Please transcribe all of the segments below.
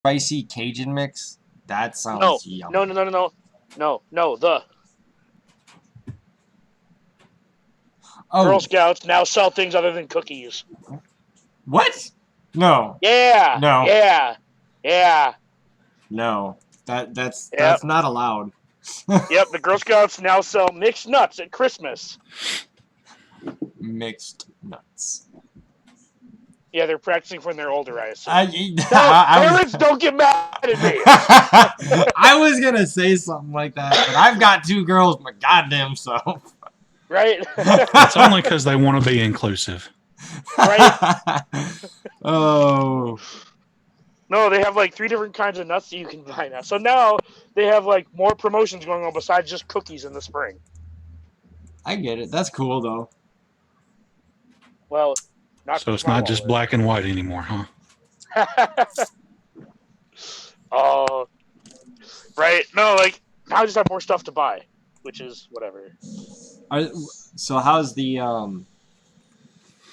spicy Cajun mix? That sounds yummy. No. Oh, Girl Scouts now sell things other than cookies. what? No. Yeah. No. Yeah. No. That's not allowed. Yep, the Girl Scouts now sell mixed nuts at Christmas. Mixed nuts. Yeah, they're practicing when they're older, I assume. Parents, don't get mad at me. I was gonna say something like that, but I've got 2 girls my goddamn self. Right? It's only because they want to be inclusive. Right? Oh. No, they have like 3 different kinds of nuts that you can buy now. So now they have like more promotions going on besides just cookies in the spring. I get it. That's cool though. Well, not So it's not just black and white anymore, huh? Oh, right. No, like now I just have more stuff to buy, which is whatever. So how's the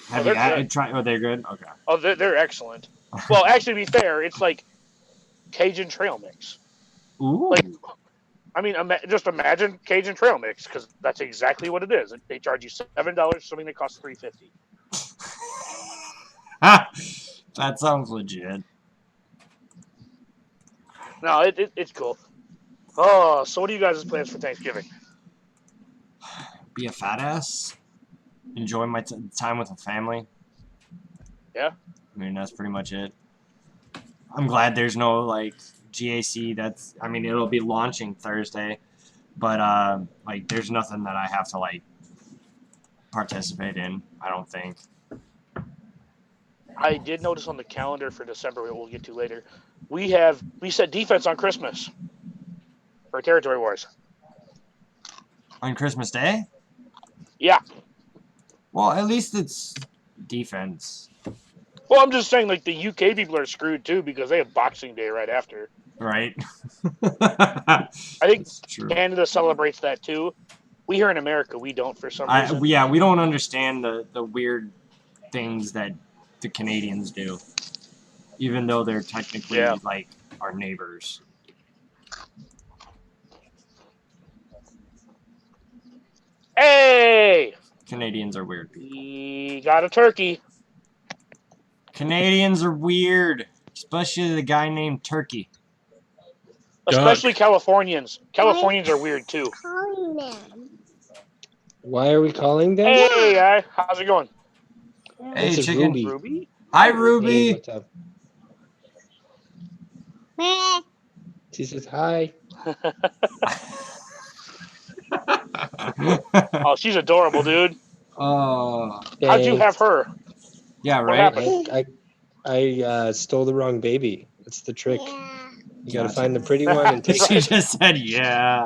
have you good. tried? Oh, they're good. Okay. Oh, they're excellent. Well, actually, to be fair, it's like Cajun trail mix. Ooh. Like, I mean, just imagine Cajun trail mix because that's exactly what it is. They charge you $7 for something that costs $3.50. That sounds legit. No, it's cool. Oh, so what are you guys' plans for Thanksgiving? Be a fat ass. Enjoy my time with the family. Yeah. I mean, that's pretty much it. I'm glad there's no like GAC. I mean, it'll be launching Thursday, but like there's nothing that I have to like participate in. I don't think. I did notice on the calendar for December, we'll get to later, we set defense on Christmas for Territory Wars. On Christmas Day? Yeah. Well, at least it's defense. Well, I'm just saying, like, the UK people are screwed, too, because they have Boxing Day right after. Right. I think Canada celebrates that, too. We here in America, we don't for some reason. Yeah, we don't understand the weird things that the Canadians do, even though they're technically, like, our neighbors. Hey! Canadians are weird people. We got a turkey. Canadians are weird, especially the guy named Turkey. Especially Californians. Californians are weird, too. Why are we calling them? Hey, guy. How's it going? Hey, it's chicken. Ruby? Hi, Ruby. Hey, what's up? She says hi. Oh, she's adorable, dude. How'd you have her? Yeah, what right? Happened? I stole the wrong baby. That's the trick. Yeah. You gotta find the pretty one and take She it. just said, yeah.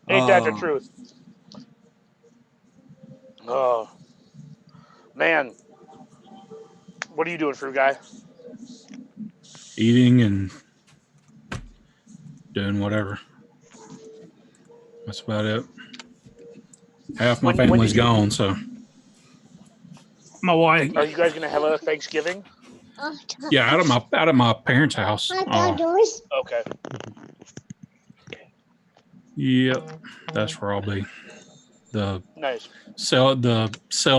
Ain't that the truth? Oh. Man. What are you doing, fruit guy? Eating and doing whatever. That's about it. Half my family's gone, so. My wife. Are you guys gonna have a Thanksgiving? Yeah, out of my parents' house. Okay. Yep, that's where I'll be. The Nice. cell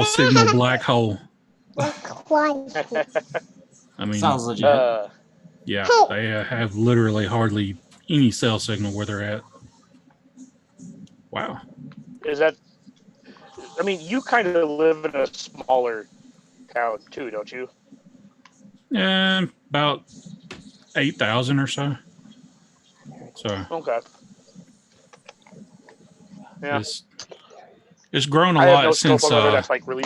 signal black hole. I mean, sounds legit. Yeah, they have literally hardly any cell signal where they're at. Wow. Is that? I mean, you kind of live in a smaller town too, don't you? Yeah, about 8,000 or so. So. Okay. Yeah. It's grown a lot since. That's like really.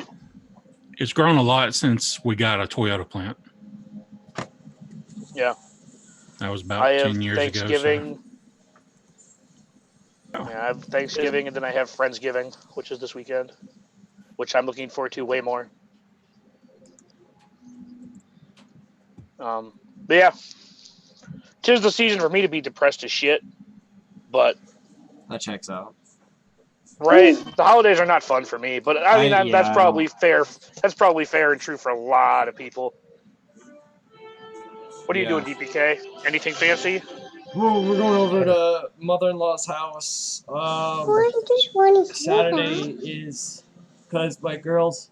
It's grown a lot since we got a Toyota plant. Yeah. That was about 10 years Thanksgiving. ago. So. Yeah, I have Thanksgiving and then I have Friendsgiving, which is this weekend, which I'm looking forward to way more. But yeah, 'tis the season for me to be depressed as shit. But that checks out. Right. The holidays are not fun for me, but I mean, Yeah, that's I probably fair. That's probably fair and true for a lot of people. What are you doing, DPK? Anything fancy? Well, we're going over to mother-in-law's house. Saturday is because my girls,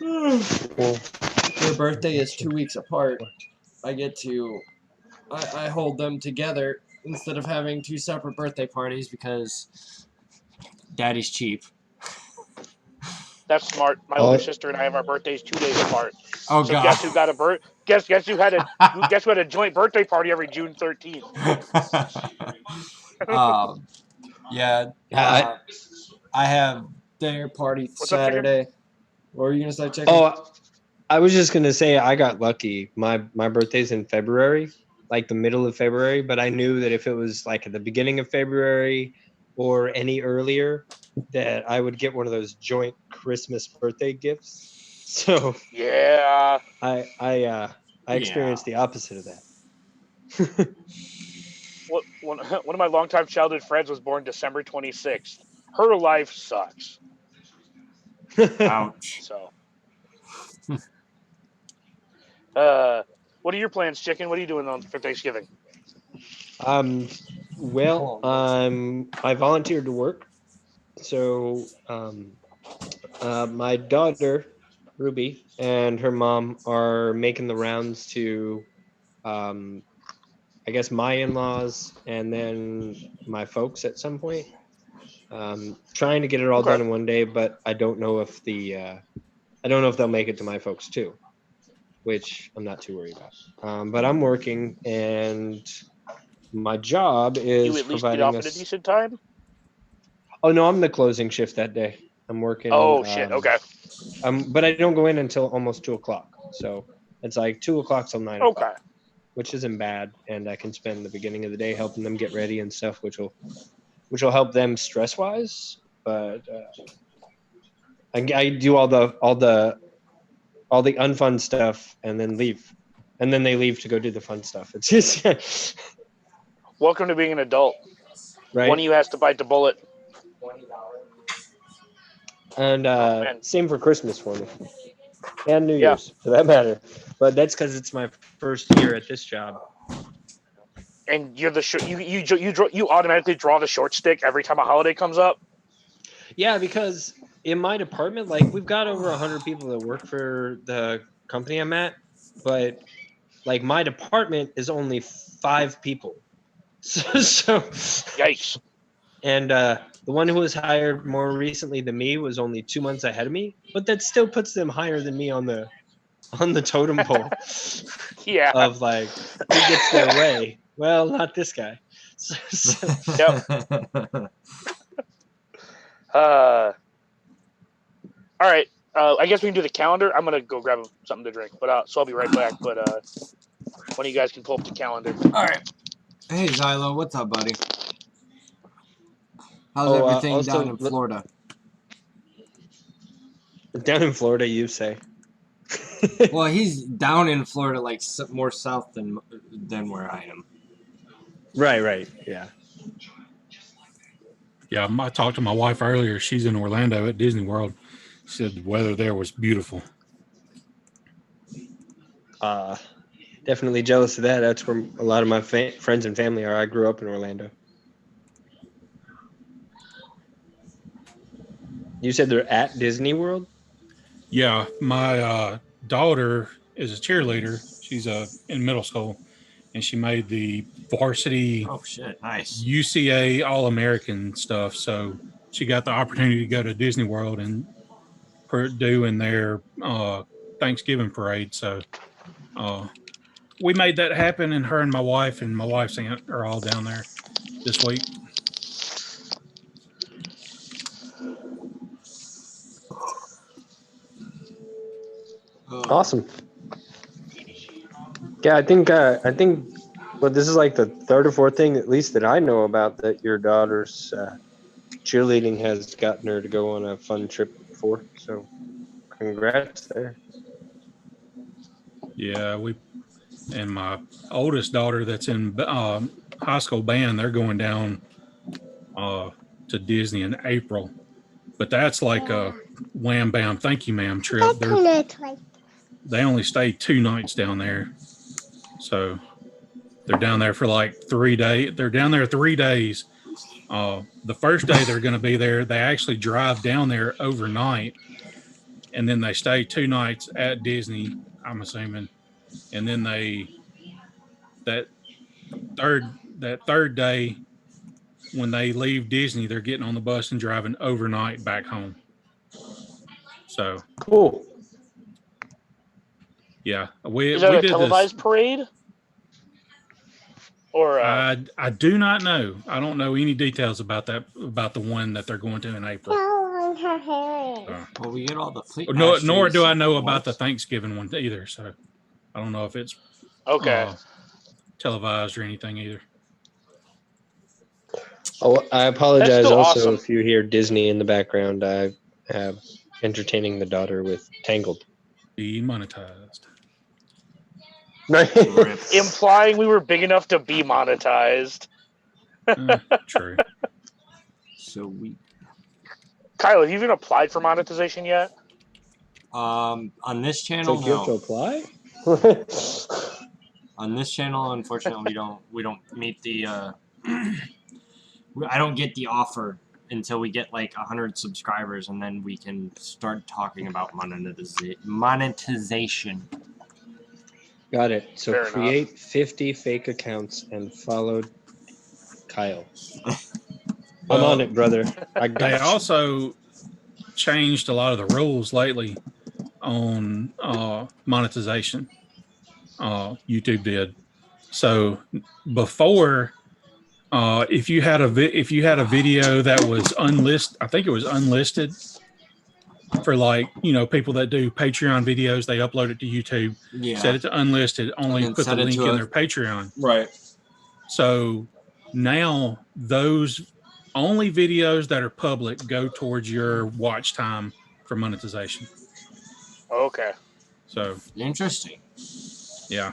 their birthday is 2 weeks apart. I hold them together instead of having two separate birthday parties because Daddy's cheap. That's smart. My older sister and I have our birthdays 2 days apart. Oh So God. guess who got a guess who had a joint birthday party every June 13th? Yeah. Yeah, I have their party What's up, Chicken? Saturday. What were you gonna say, Chicken? Oh, I was just gonna say I got lucky. My birthday's in February, like the middle of February, but I knew that if it was like at the beginning of February or any earlier, that I would get one of those joint Christmas birthday gifts. So Yeah. I experienced the opposite of that. One of my longtime childhood friends was born December 26th. Her life sucks. Ouch. So, what are your plans, Chicken? What are you doing for Thanksgiving? Well, I volunteered to work. So, my daughter, Ruby, and her mom are making the rounds to, I guess, my in-laws and then my folks at some point. Trying to get it all Okay. done in one day, but I don't know if I don't know if they'll make it to my folks too, which I'm not too worried about. But I'm working, and my job is You at least providing get off us. at a decent time? Oh no, I'm the closing shift that day. I'm working. Oh, shit. Okay. But I don't go in until almost 2:00. So it's like 2:00 till 9:00, Okay. which isn't bad, and I can spend the beginning of the day helping them get ready and stuff, which will help them stress wise. But I do all the unfun stuff and then leave, and then they leave to go do the fun stuff. It's just Welcome to being an adult. right. One of you has to bite the bullet. And man. same for Christmas for me, and New Yeah. Year's for that matter. But that's because it's my first year at this job. And you're the you automatically draw the short stick every time a holiday comes up. Yeah, because in my department, like we've got over 100 people that work for the company I'm at, but like my department is only 5 people. So Yikes. and the one who was hired more recently than me was only 2 months ahead of me, but that still puts them higher than me on the totem pole Yeah. of like who gets their way. Well, not this guy. So, Yep. All right. I guess we can do the calendar. I'm gonna go grab something to drink, but so I'll be right back. But one of you guys can pull up the calendar. All right. Hey, Zylo, what's up, buddy? How's Oh, everything also, down in Florida? down in Florida, you say? Well, he's down in Florida, like more south than where I am. Right. Yeah. Yeah, I talked to my wife earlier. She's in Orlando at Disney World. She said the weather there was beautiful. Definitely jealous of that. That's where a lot of my friends and family are. I grew up in Orlando. You said they're at Disney World? Yeah, my daughter is a cheerleader. She's in middle school, and she made the varsity Oh shit, nice. UCA All-American stuff. So she got the opportunity to go to Disney World and do in their Thanksgiving parade. So we made that happen, and her and my wife's aunt are all down there this week. Awesome. Yeah, I think well, this is like the third or fourth thing, at least that I know about, that your daughter's cheerleading has gotten her to go on a fun trip for. So, congrats there. Yeah, and my oldest daughter that's in high school band, they're going down to to Disney in April, but that's like a wham bam, thank you ma'am trip. They only stay 2 nights down there, so they're down there for like 3 days. They're down there 3 days. The first day they're going to be there, they actually drive down there overnight, and then they stay 2 nights at Disney, I'm assuming, and then that third day when they leave Disney, they're getting on the bus and driving overnight back home. So Cool. yeah, Is we that a did televised this. Parade? Or I do not know. I don't know any details about that, about the one that they're going to in April. Well, we get all the fleet. Nor do I masters. know about the Thanksgiving one either. So I don't know if it's okay. Televised or anything either. Oh, I apologize That's still also awesome. if you hear Disney in the background. I have entertaining the daughter with Tangled. Demonetized. Rip. Implying we were big enough to be monetized. True. So we Kyle, have you even applied for monetization yet? on this channel, So you have to no. apply? On this channel, unfortunately, we don't meet the. I don't get the offer until we get like 100 subscribers, and then we can start talking about monetization. Got it. So Fair create 50 fake accounts and follow Kyle. I'm on it, brother. I got They you. also changed a lot of the rules lately on monetization. YouTube did. So before, if you had a video that was unlisted, I think it was unlisted for like, people that do Patreon videos, they upload it to YouTube, Yeah. set it to unlisted, only then put the set it link to in a- their Patreon. Right. So now those only videos that are public go towards your watch time for monetization. Okay. So Interesting. yeah,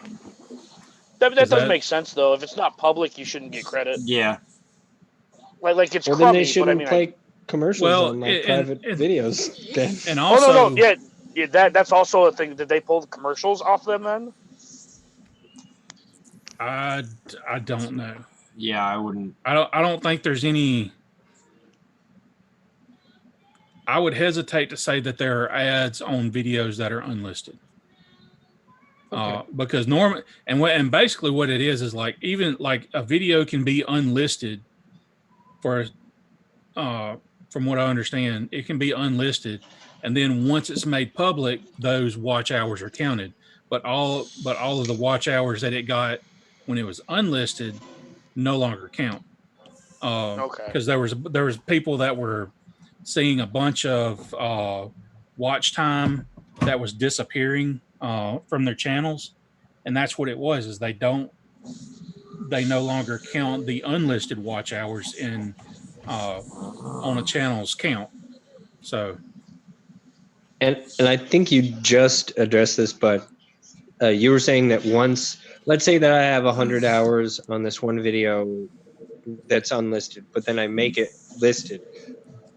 That Is does that- make sense though. If it's not public, you shouldn't get credit. Yeah. Like it's Well, then crummy, they but I shouldn't mean, play commercials Well, on like and- private and- videos. Then. and oh also no, yeah, that's also a thing. Did they pull the commercials off them then? I don't know. Yeah, I wouldn't. I don't think there's any. I would hesitate to say that there are ads on videos that are unlisted. Okay. Because and basically what it is like, even like a video can be unlisted for, from what I understand, it can be unlisted, and then once it's made public, those watch hours are counted. But all of the watch hours that it got when it was unlisted no longer count. Okay. Because there was people that were seeing a bunch of watch time that was disappearing from their channels, and that's what it was. Is they no longer count the unlisted watch hours in on a channel's count. So And I think you just addressed this, but you were saying that once, let's say that I have 100 hours on this one video that's unlisted, but then I make it listed.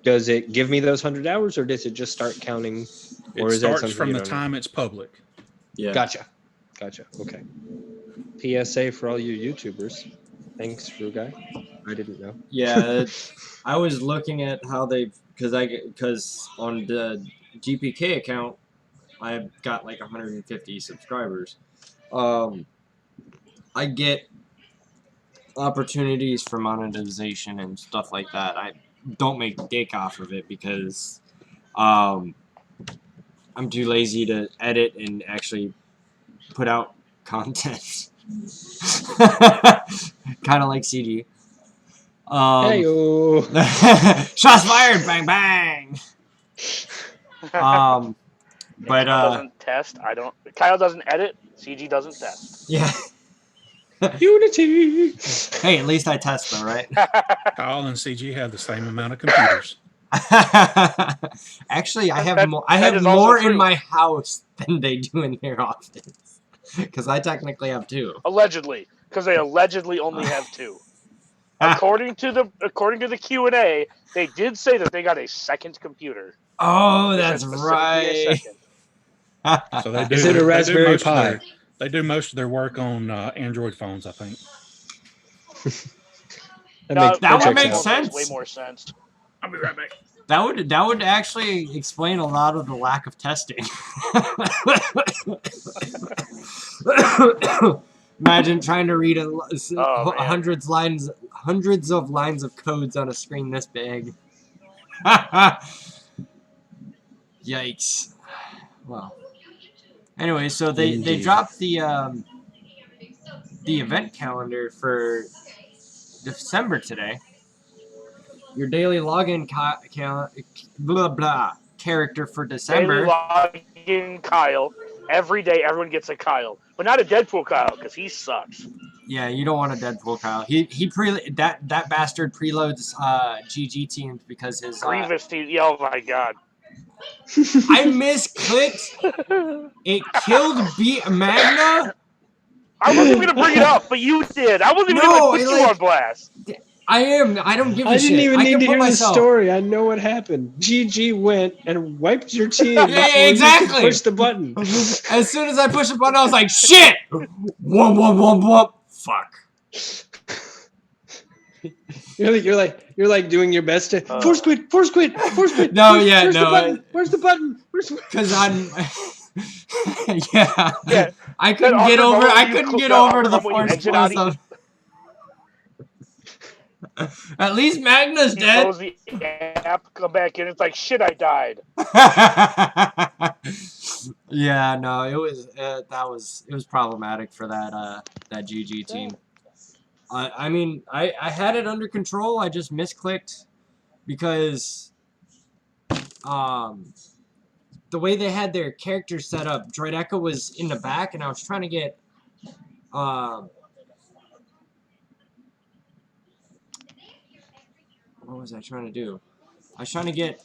Does it give me those 100 hours, or does it just start counting? Or it is that starts something from you the don't know? time it's public. Yeah. Gotcha. Okay. PSA for all you YouTubers. Thanks, Rugai. I didn't know. Yeah, I was looking at how because on the GPK account, I've got like 150 subscribers. I get opportunities for monetization and stuff like that. I don't make dick off of it because I'm too lazy to edit and actually put out content. Kind of like CG. Hey-o. Shots fired! Bang bang! But Kyle doesn't test. Kyle doesn't edit. CG doesn't test. yeah. Unity. Hey, at least I test though, right? Kyle and CG have the same amount of computers. Actually, I have That- more. I that have is also more in true. my house than they do in their office. Because I technically have 2. Allegedly, because they allegedly only have 2. according to the Q&A, they did say that they got a second computer. Oh, They said that's specifically a right. second. So they do. Is it a they do Raspberry most of Pi? they do most of their work on Android phones, I think. That would checks make out. sense. Way more sense. I'll be right back. That would actually explain a lot of the lack of testing. Imagine trying to read Oh, man. hundreds of lines of codes on a screen this big. Yikes. Well. Anyway, so they Indeed. dropped the event calendar for December today. Your daily login blah blah character for December. Daily login Kyle. Every day, everyone gets a Kyle, but not a Deadpool Kyle because he sucks. Yeah, you don't want a Deadpool Kyle. That bastard preloads GG teams because his Grievous team. Oh my god. I misclicked. It killed Magna. I wasn't even gonna bring it up, but you did. I wasn't even gonna put you on blast. I am. I don't give a I shit. didn't even need to hear the myself. story. I know what happened. GG went and wiped your team Yeah, before you exactly. could push the button. As soon as I pushed the button, I was like, shit! Whoop. Fuck. You're like doing your best to force quit. No, yeah, Where's no. Where's the button? Because I'm. Yeah. I That couldn't get over. I couldn't awkward get moment over to the when you force exit out, close. At least Magna's You dead. close the app, come back in. It's like shit. I died. Yeah, no, it was problematic for that GG team. I mean, I had it under control. I just misclicked because the way they had their characters set up, Droid Echo was in the back, and I was trying to get what was I trying to do? I was trying to get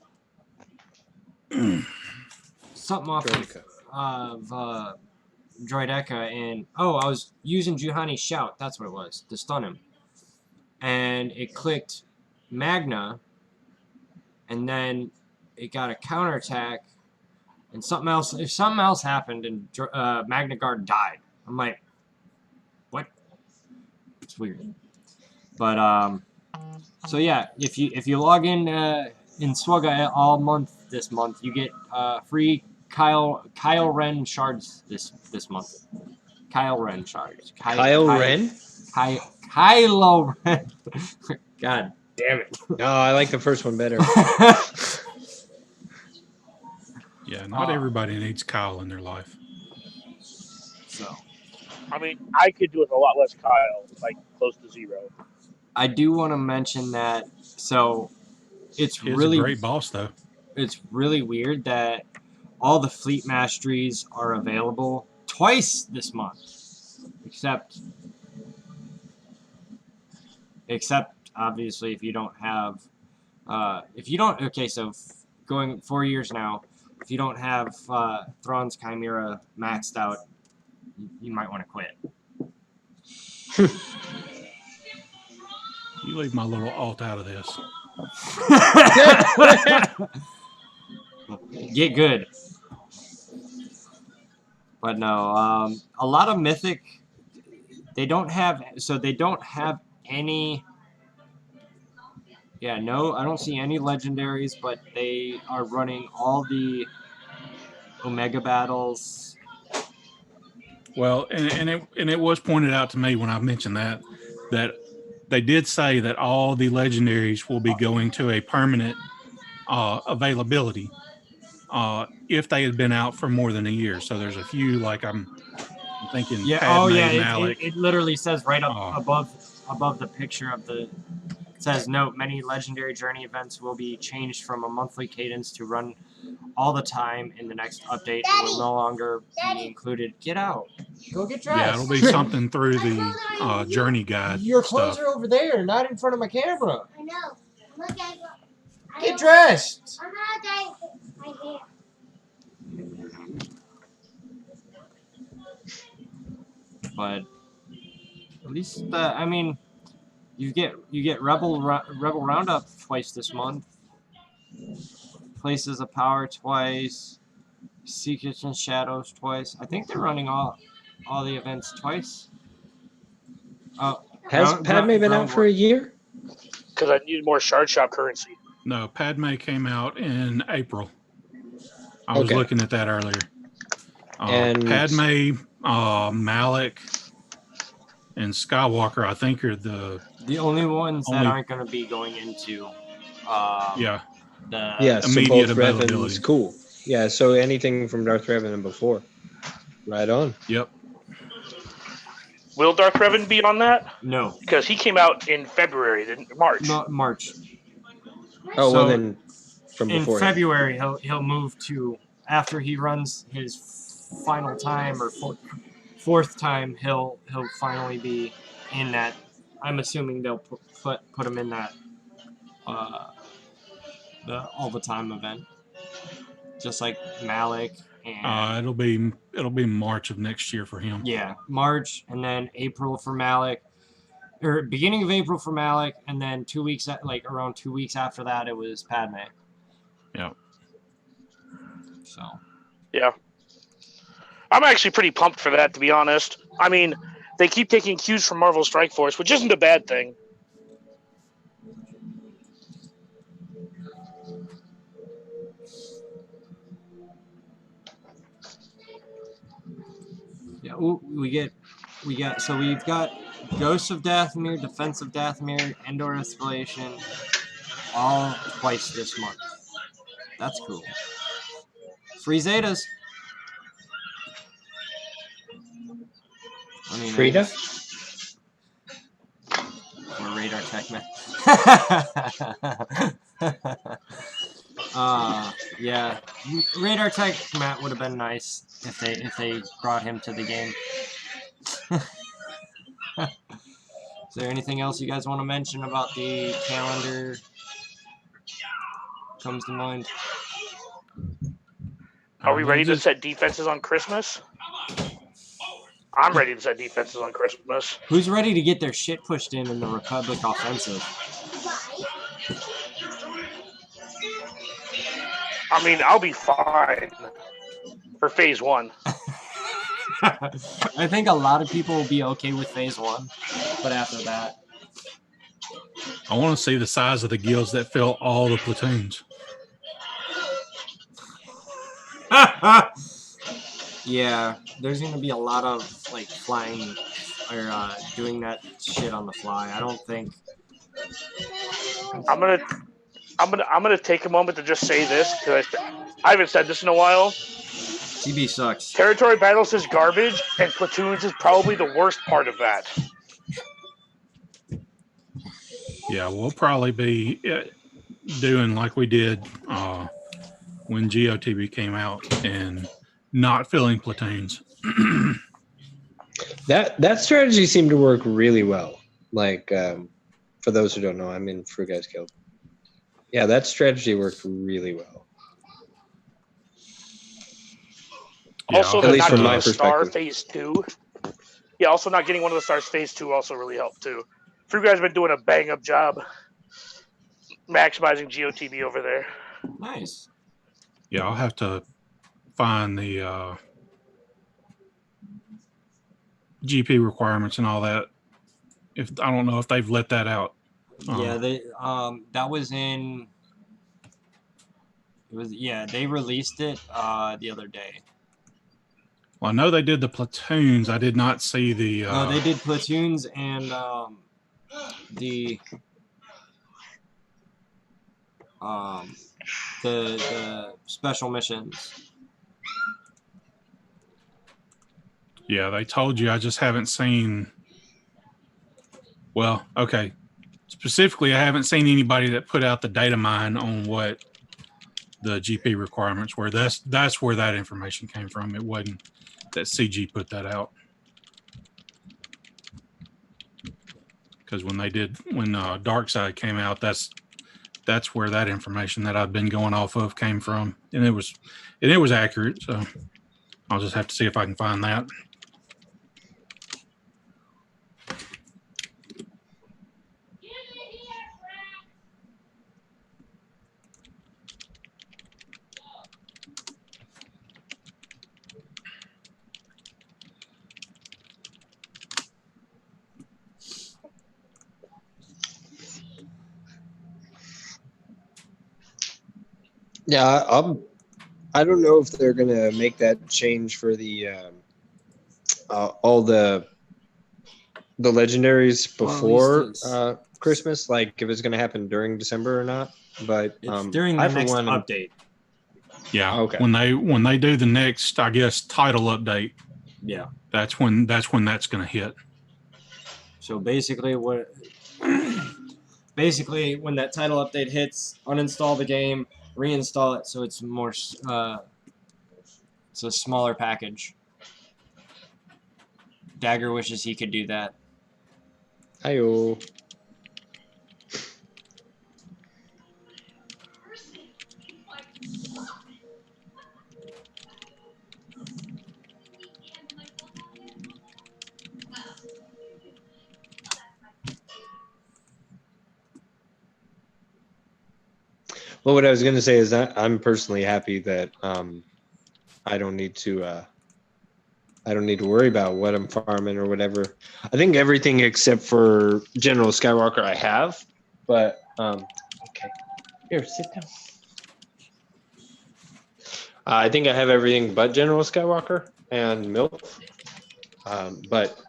something off of Droid Echo, and I was using Juhani's shout. That's what it was to stun him, and it clicked Magna, and then it got a counterattack, and something else happened, and Magna Guard died. I'm like, what? It's weird, but so yeah, if you log in Swugga all month this month, you get free Kyle Ren shards this month. Kyle Ren shards. Kylo Ren? Kylo Ren. God damn it. No, I like the first one better. Yeah, not everybody needs Kyle in their life. So, I mean, I could do with a lot less Kyle, like close to zero. I do want to mention that. So, it's He's really a great boss, though. It's really weird that all the fleet masteries are available twice this month, except obviously if you don't have so going 4 years now, if you don't have Thrawn's Chimera maxed out, you might want to quit. You leave my little alt out of this. Get good. But no, a lot of Mythic, they don't have any. Yeah, no, I don't see any legendaries, but they are running all the Omega battles. Well, and it was pointed out to me when I mentioned that they did say that all the legendaries will be going to a permanent availability if they had been out for more than a year. So there's a few, like I'm thinking. Yeah. Padme, It literally says right up above the picture of the. It says, note, many legendary journey events will be changed from a monthly cadence to run all the time in the next update. It will no longer be included. Get out. Go get dressed. Yeah, it'll be something through the journey guide. Your clothes stuff. are over there, not in front of my camera. I know. Look, Get dressed. I'm not dyeing my hair. But at least, I mean, You get Rebel Roundup twice this month. Places of Power twice. Secrets and Shadows twice. I think they're running all the events twice. Has Padme been out for a year? Because I need more shard shop currency. No, Padme came out in April. I was Okay. looking at that earlier. And- Padme, Malik, and Skywalker, I think, are the only ones that Only- aren't going to be going into yeah. the Yeah, so immediate both availability. Revan's cool. Yeah, so anything from Darth Revan and before. Right on. Yep. Will Darth Revan be on that? No, Because he came out in February, March. not March. Oh, So, well then from In before. February, he'll move to after he runs his final time or fourth time. He'll finally be in that. I'm assuming they'll put him in that the all the time event, just like Malik and It'll be March of next year for him. yeah, March and then April for Malik, or beginning of April for Malik, and then around 2 weeks after that it was Padme. Yeah. So Yeah. I'm actually pretty pumped for that, to be honest. I mean, they keep taking cues from Marvel Strike Force, which isn't a bad thing. yeah, ooh, we've got Ghosts of Dathomir, Defense of Dathomir, Endor Escalation, all twice this month. That's cool. Free Zetas. I mean, Frida? Or Radar Tech man. Yeah. Radar Tech Matt would have been nice if they brought him to the game. Is there anything else you guys want to mention about the calendar? Comes to mind? Are we ready to set defenses on Christmas? I'm ready to set defenses on Christmas. Who's ready to get their shit pushed in the Republic offensive? I mean, I'll be fine for phase 1. I think a lot of people will be okay with phase 1, but after that, I want to see the size of the guilds that fill all the platoons. yeah, there's gonna be a lot of like flying or doing that shit on the fly. I don't think. I'm gonna take a moment to just say this because I haven't said this in a while. TB sucks. Territory battles is garbage, and platoons is probably the worst part of that. Yeah, we'll probably be doing like we did when GOTB came out and not filling platoons. That strategy seemed to work really well. Like, for those who don't know, I'm in Fruit Guys Guild. Yeah, that strategy worked really well. Yeah, Also, I'll not At least from getting my the star perspective. phase 2. Yeah, also not getting one of the stars phase 2 also really helped too. You guys have been doing a bang up job maximizing GOTB over there. Nice. Yeah, I'll have to find the GP requirements and all that. If I don't know if they've let that out. Yeah, they that was in. It was they released it the other day. Well, I know they did the platoons. I did not see the. No, they did platoons and the special missions. Yeah, they told you. I just haven't seen. Well, okay. Specifically, I haven't seen anybody that put out the data mine on what the GP requirements were. That's where that information came from. It wasn't that CG put that out. Because when Dark Side came out, that's where that information that I've been going off of came from, and it was accurate. So I'll just have to see if I can find that. Yeah, I don't know if they're gonna make that change for the all the legendaries Well, at least before it's- Christmas, like if it's gonna happen during December or not. But It's during I the for next one, update. Yeah. Okay. When they do the next, I guess, title update, Yeah. that's when that's going to hit. So basically, when that title update hits, uninstall the game, reinstall it, so it's more. It's a smaller package. Dagger wishes he could do that. Hi-yo. Well, what I was going to say is that I'm personally happy that I don't need to worry about what I'm farming or whatever. I think everything except for General Skywalker I have, but okay. Here, sit down. I think I have everything but General Skywalker and MILF. But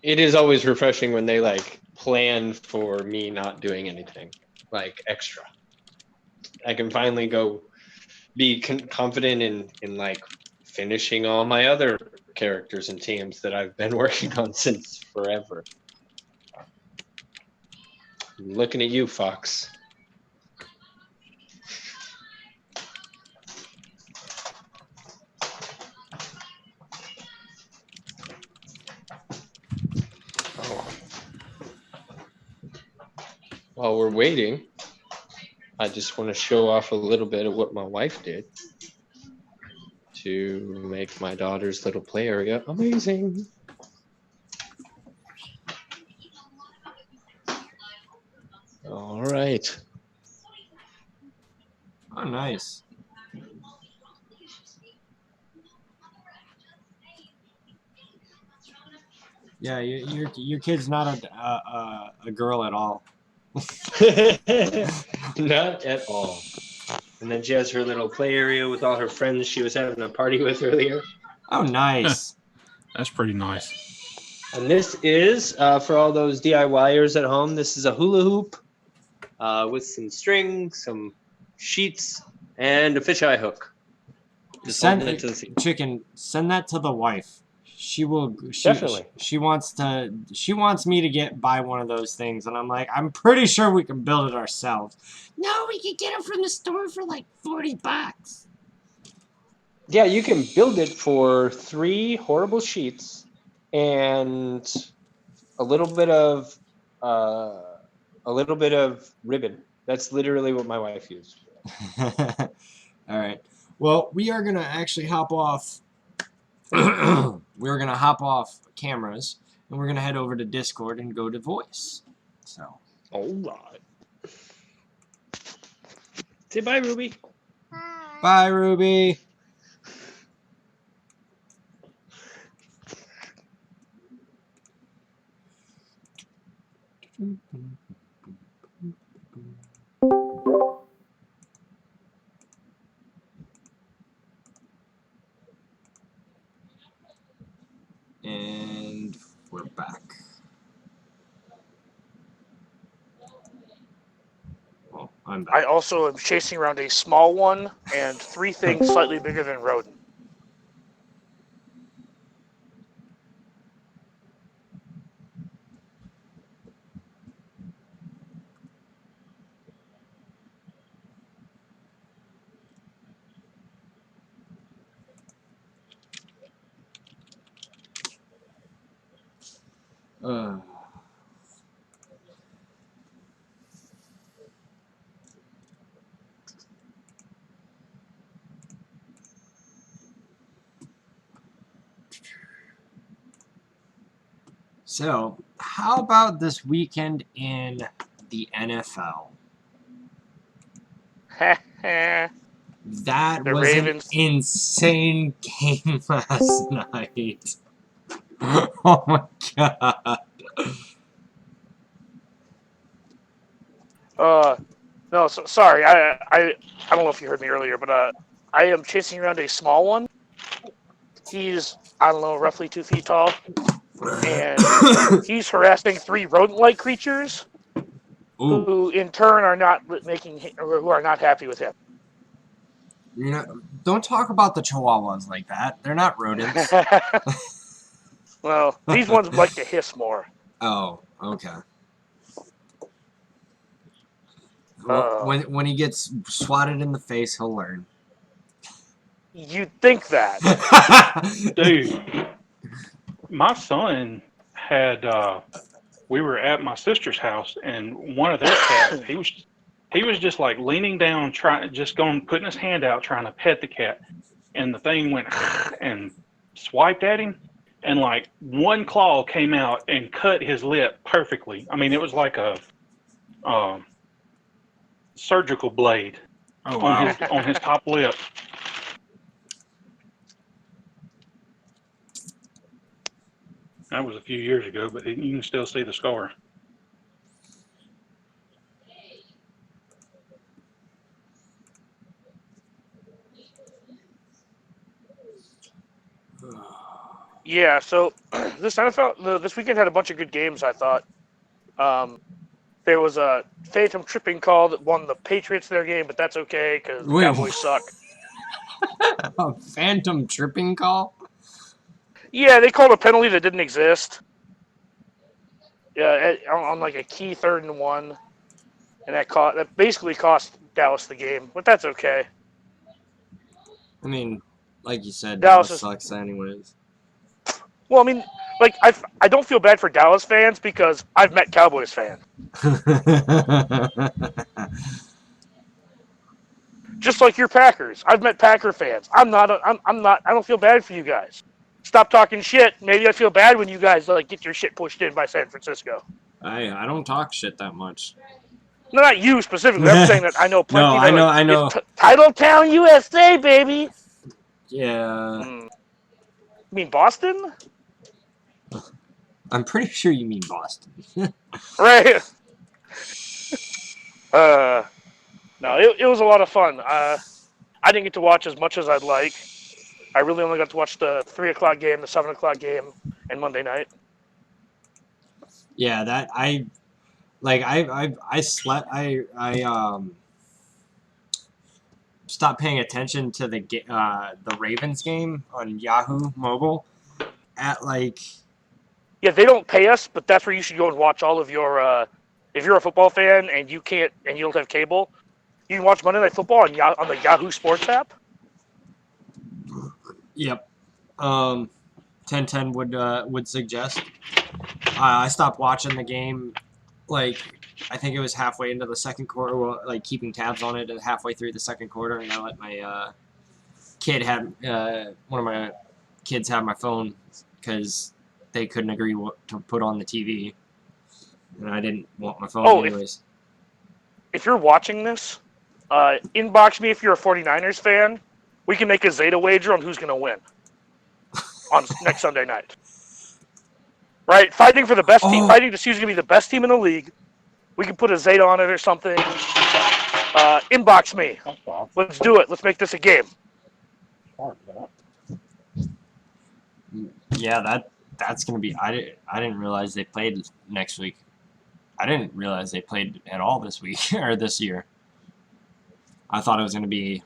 it is always refreshing when they like plan for me not doing anything like extra. I can finally go be confident in like finishing all my other characters and teams that I've been working on since forever. I'm looking at you, Fox. Oh. While we're waiting, I just want to show off a little bit of what my wife did to make my daughter's little play area amazing. All right. Oh, nice. Yeah, your kid's not a girl at all. Not at all. And then she has her little play area with all her friends she was having a party with earlier. Oh, nice. That's pretty nice. And this is, for all those DIYers at home, this is a hula hoop with some string, some sheets, and a fisheye hook. Just Send holding it to the seat. Chicken. Send that to the wife. She will. Definitely. She wants to. She wants me to buy one of those things, and I'm like, I'm pretty sure we can build it ourselves. No, we can get it from the store for like $40. Yeah, you can build it for 3 horrible sheets and a little bit of ribbon. That's literally what my wife used. All right. Well, we are gonna actually hop off. We're gonna hop off cameras, and we're gonna head over to Discord and go to voice. So. All right. Say bye, Ruby. Bye, Ruby. And we're back. Oh, I'm back. I also am chasing around a small one and 3 things slightly bigger than rodent. So, how about this weekend in the NFL? That The was Ravens. an insane game last night. Oh my god. No, sorry. I don't know if you heard me earlier, but I am chasing around a small one. He's, I don't know, roughly 2 feet tall, and he's harassing 3 rodent-like creatures Ooh. who, in turn, are not who are not happy with him. You know, don't talk about the chihuahuas like that. They're not rodents. Well, these ones like to hiss more. Oh, okay. Well, when he gets swatted in the face, he'll learn. You'd think that. Dude, my son had. We were at my sister's house, and one of their cats. He was just like leaning down, putting his hand out, trying to pet the cat, and the thing went and swiped at him, and like one claw came out and cut his lip perfectly. I mean, it was like a surgical blade on his top lip. That was a few years ago, but you can still see the scar. Yeah, so this weekend had a bunch of good games, I thought. There was a phantom tripping call that won the Patriots their game, but that's okay because the Cowboys suck. A phantom tripping call? Yeah, they called a penalty that didn't exist. Yeah, on like a key 3rd and 1, and that basically cost Dallas the game, but that's okay. I mean, like you said, Dallas Dallas sucks anyways. Well, I mean, like I don't feel bad for Dallas fans because I've met Cowboys fans. Just like your Packers, I've met Packer fans. I don't feel bad for you guys. Stop talking shit. Maybe I feel bad when you guys like get your shit pushed in by San Francisco. I don't talk shit that much. No, not you specifically. I'm saying that I know plenty. No, I know. Titletown, USA, baby. Yeah. You mean Boston? I'm pretty sure you mean Boston. Right. No, it was a lot of fun. I didn't get to watch as much as I'd like. I really only got to watch the 3 o'clock game, the 7 o'clock game, and Monday night. Yeah, that I slept. I stopped paying attention to the Ravens game on Yahoo Mobile at like. Yeah, they don't pay us, but that's where you should go and watch all of your. If you're a football fan and you don't have cable, you can watch Monday Night Football on the Yahoo Sports app. Yep. 1010 would suggest. I stopped watching the game, like I think it was halfway into the second quarter, like keeping tabs on it, and halfway through the second quarter, and I let my one of my kids have my phone because they couldn't agree what to put on the TV, and I didn't want my phone anyways. If you're watching this, inbox me if you're a 49ers fan. We can make a Zeta wager on who's going to win on next Sunday night. Right? Fighting for the best team. Fighting to see who's going to be the best team in the league. We can put a Zeta on it or something. Inbox me. Let's do it. Let's make this a game. Yeah, that's going to be... I didn't realize they played next week. I didn't realize they played at all this week or this year. I thought it was going to be...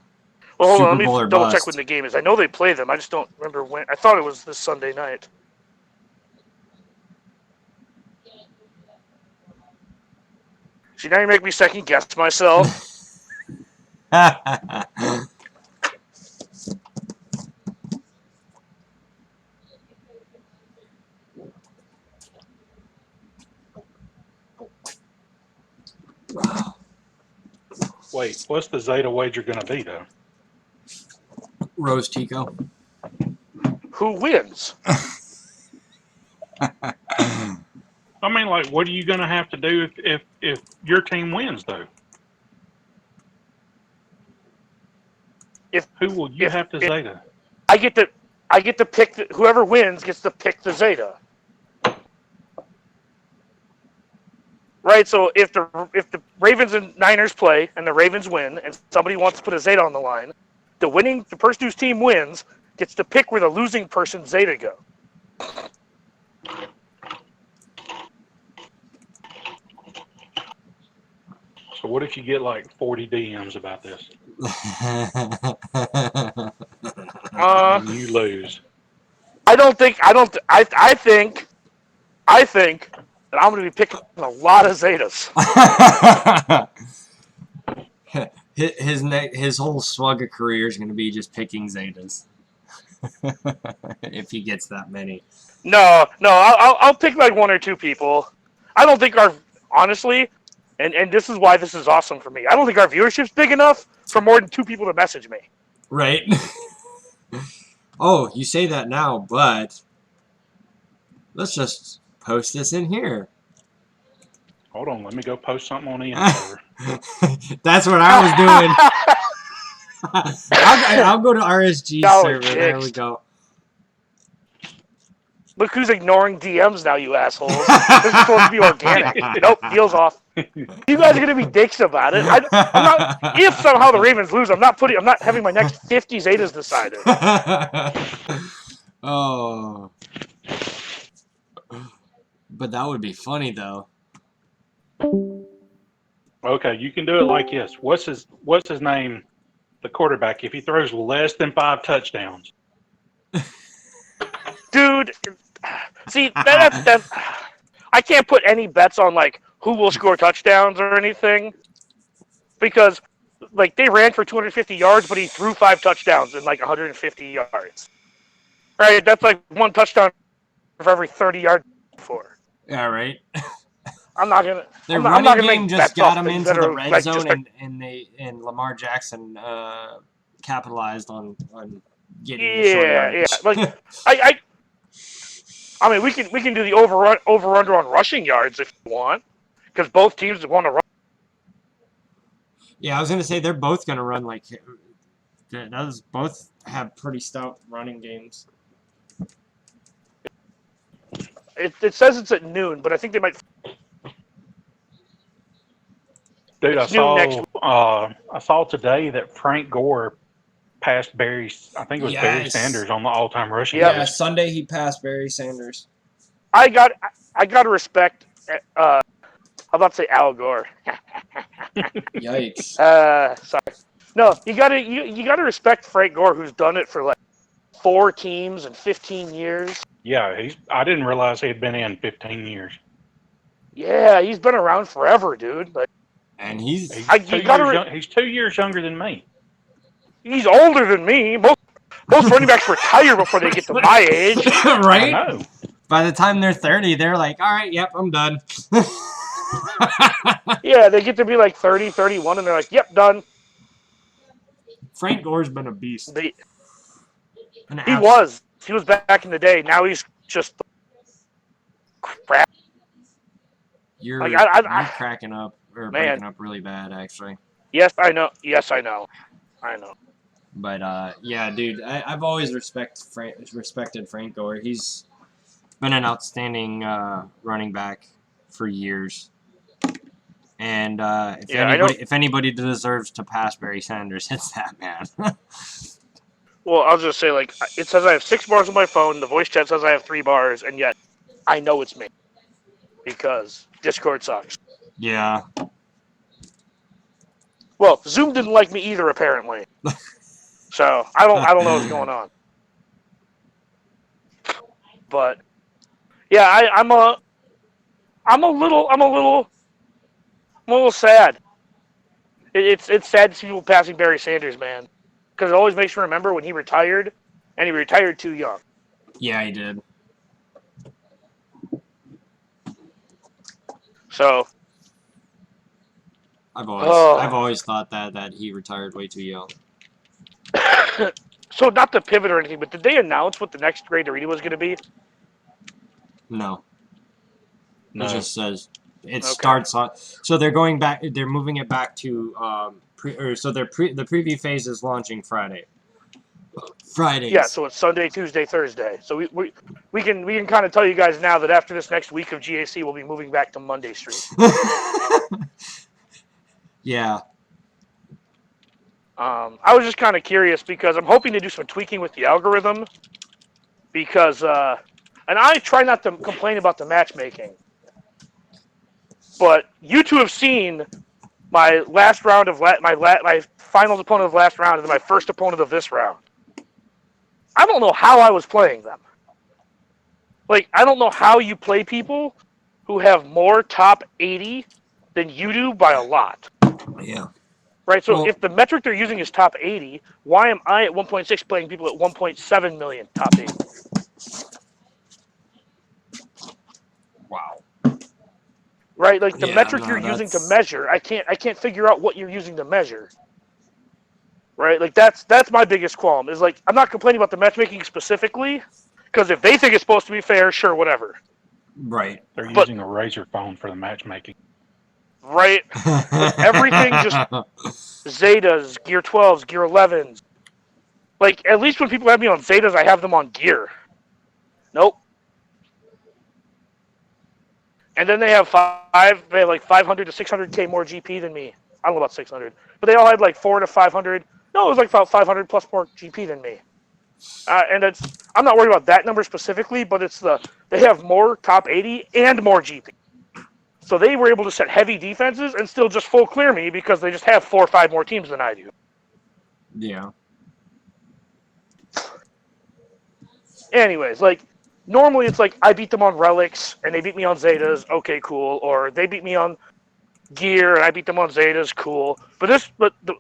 Well, hold on, Super Bowl let me or double bust. check when the game is. I know they play them. I just don't remember when. I thought it was this Sunday night. See, now you make me second guess myself. Wait, what's the Zeta wager going to be, though? Rose Tico. Who wins? I mean, like, what are you going to have to do if your team wins, though? Who will you have to Zeta? I get to pick whoever wins gets to pick the Zeta. right? So if the Ravens and Niners play and the Ravens win, and somebody wants to put a Zeta on the line, the person whose team wins gets to pick where the losing person's Zeta go. So what if you get like 40 DMs about this and you lose? I think that I'm going to be picking a lot of Zetas. His whole slugger career is going to be just picking Zetas. If he gets that many. No, I'll pick like one or two people. I don't think honestly, and this is why this is awesome for me. I don't think our viewership's big enough for more than 2 people to message me. Right. Oh, you say that now, but let's just post this in here. Hold on, let me go post something on the server. That's what I was doing. I'll go to RSG server. There we go. Look who's ignoring DMs now, you assholes. This is supposed to be organic. Nope, deal's off. You guys are gonna be dicks about it. I'm not. If somehow the Ravens lose, I'm not having my next 50 Zetas decided. Oh, but that would be funny though. Okay, you can do it like this. What's his name? The quarterback. If he throws less than 5 touchdowns. Dude, see that I can't put any bets on like who will score touchdowns or anything because like they ran for 250 yards, but he threw 5 touchdowns in like 150 yards. Right, that's like 1 touchdown for every 30 yards for. Yeah, right. I'm not gonna. Their I'm not running gonna game make just bets got off him things into that the are, red like, zone, and Lamar Jackson capitalized on getting the short yardage. Like I mean, we can do the over under on rushing yards if you want, because both teams want to run. Yeah, I was gonna say they're both gonna run like those. Both have pretty stout running games. It says it's at noon, but I think they might. Dude, It's noon next week. I saw today that Frank Gore passed Barry. I think it was Barry Yes. Sanders on the all-time rushing Yeah. Yeah, list. Sunday he passed Barry Sanders. I got to respect. I'm about to say Al Gore. Yikes. Sorry. No, you gotta respect Frank Gore, who's done it for like 4 teams in 15 years. Yeah, I didn't realize he had been in 15 years. Yeah, he's been around forever, dude. Like, And he's He's, I- 2 you gotta years re- young, he's 2 years younger than me. he's older than me. Most running backs retire before they get to my age. right. I know. By the time they're 30, they're like, all right, yep, I'm done. Yeah, they get to be like 30, 31, and they're like, yep, done. Frank Gore's been a beast. He was back in the day. Now he's just crap. You're, Like, you're cracking up or Man. breaking up really bad, actually. Yes, I know. I know. But yeah, dude, I've always respected Frank Gore. He's been an outstanding running back for years. And if anybody deserves to pass Barry Sanders, it's that man. Well, I'll just say, like, it says I have 6 bars on my phone. The voice chat says I have 3 bars, and yet I know it's me because Discord sucks. Yeah. Well, Zoom didn't like me either, apparently. So I don't know what's going on. But yeah, I'm a little sad. It's sad to see people passing Barry Sanders, man, because it always makes me remember when he retired, and he retired too young. Yeah, he did. So I've always thought that he retired way too young. so not to pivot or anything, but did they announce what the next Great Arena was going to be? No. No. It just says it Okay. starts on. So they're going back. They're moving it back to the preview phase is launching Friday, Fridays. Yeah, so it's Sunday, Tuesday, Thursday. So we can kind of tell you guys now that after this next week of GAC, we'll be moving back to Monday Street. Yeah. I was just kind of curious because I'm hoping to do some tweaking with the algorithm because, and I try not to complain about the matchmaking, but you two have seen my last round of my finals opponent of last round and then my first opponent of this round. I don't know how I was playing them. Like, I don't know how you play people who have more top 80 than you do by a lot. Yeah. Right? So Well, if the metric they're using is top 80, why am I at 1.6 playing people at 1.7 million top 80? wow. Right? Like the Yeah, metric no, you're using to that's- measure, I can't figure out what you're using to measure. Right? Like that's my biggest qualm. Is like I'm not complaining about the matchmaking specifically, because if they think it's supposed to be fair, sure, whatever. Right. They're But- using a razor phone for the matchmaking. Right? everything just- Zetas, Gear 12s, Gear 11s. Like, at least when people have me on Zetas, I have them on Gear. Nope. And then they have like 500 to 600K more GP than me. I don't know about 600. But they all had like 400 to 500. No, it was like about 500 plus more GP than me. And I'm not worried about that number specifically, but it's they have more top 80 and more GP. So they were able to set heavy defenses and still just full clear me because they just have 4 or 5 more teams than I do. Yeah. Anyways, like, normally it's like I beat them on Relics and they beat me on Zetas, okay, cool. Or they beat me on Gear and I beat them on Zetas, cool. But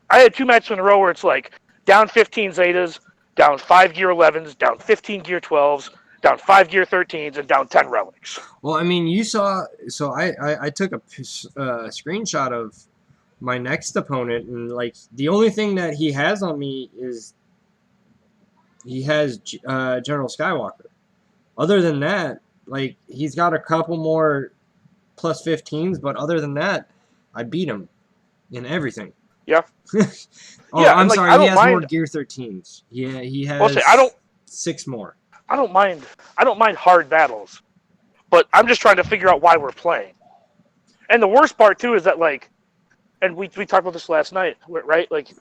I had 2 matches in a row where it's like down 15 Zetas, down 5 Gear 11s, down 15 Gear 12s, down 5 Gear 13s, and down 10 Relics. Well, I mean, you saw. So I took a screenshot of my next opponent, and like the only thing that he has on me is he has General Skywalker. Other than that, like he's got a couple more plus 15s, but other than that, I beat him in everything. Yeah. Oh, Yeah, I'm and, like, sorry. I He don't has more mind- Gear 13s. Yeah, he has. I'll say, I don't 6 more. mind hard battles, but I'm just trying to figure out why we're playing. And the worst part too is that like, and we talked about this last night, right? Like,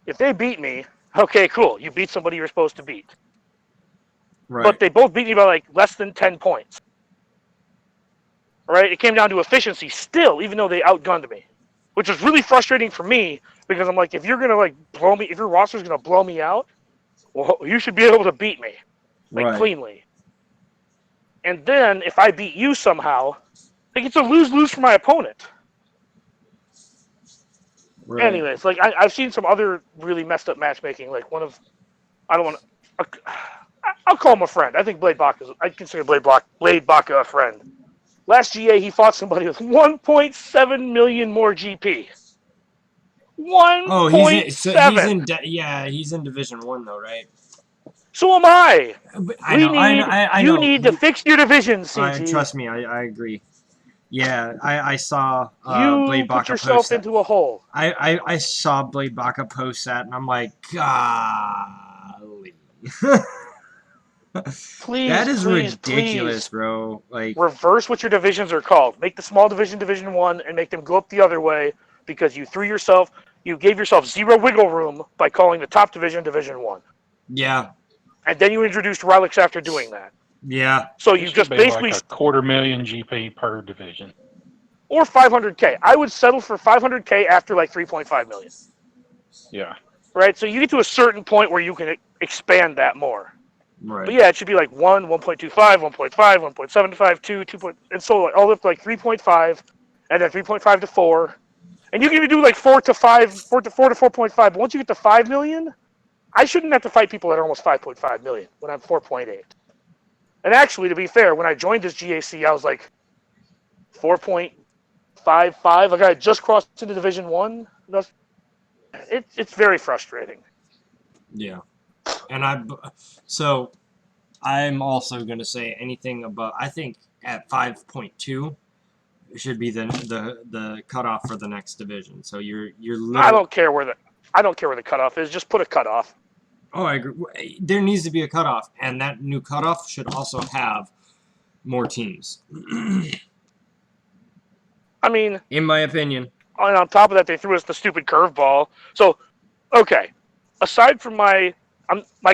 if they beat me, okay, cool, you beat somebody you're supposed to beat. Right. But they both beat me by like less than 10 points. Right? It came down to efficiency still, even though they outgunned me, which was really frustrating for me because I'm like, if you're gonna like blow me, if your roster's gonna blow me out, well, you should be able to beat me. Like, Right. cleanly. And then, if I beat you somehow, like, it's a lose-lose for my opponent. Right. Anyways, like, I've seen some other really messed up matchmaking. Like, I don't want to, I'll call him a friend. I think I consider Blade Baca a friend. Last GA, he fought somebody with 1.7 million more GP. 1.7! Oh, he's in Division 1 though, right? So am I. I know. You need to fix your division, CT. Trust me, I agree. Yeah, I saw You Blade put Baca yourself post that. into a hole. I saw Blade Baca post that, and I'm like, golly. Please, That is please, ridiculous, please bro. Like, reverse what your divisions are called. Make the small division Division 1 and make them go up the other way because you gave yourself 0 wiggle room by calling the top division Division 1. yeah, And then you introduced relics after doing that. yeah, So It you should just be basically, like a 250,000 GP per division. or 500K. I would settle for 500K after like 3.5 million. Yeah. Right? So you get to a certain point where you can expand that more. right. But yeah, it should be like 1, 1.25, 1.5, 1.75, 2, 2. And so all the way up to like 3.5, and then 3.5 to 4. And you can even do like 4 to 4.5. But once you get to 5 million, I shouldn't have to fight people that are almost 5.5 million when I'm 4.8. And actually, to be fair, when I joined this GAC, I was like 4.55. Like I had just crossed into Division 1. It's very frustrating. Yeah. And I'm also going to say anything above, I think at 5.2 should be the cutoff for the next division. So you're I don't care where the cutoff is. Just put a cutoff. Oh, I agree. There needs to be a cutoff, and that new cutoff should also have more teams. I mean, in my opinion. and on top of that, they threw us the stupid curveball. So, okay, aside from my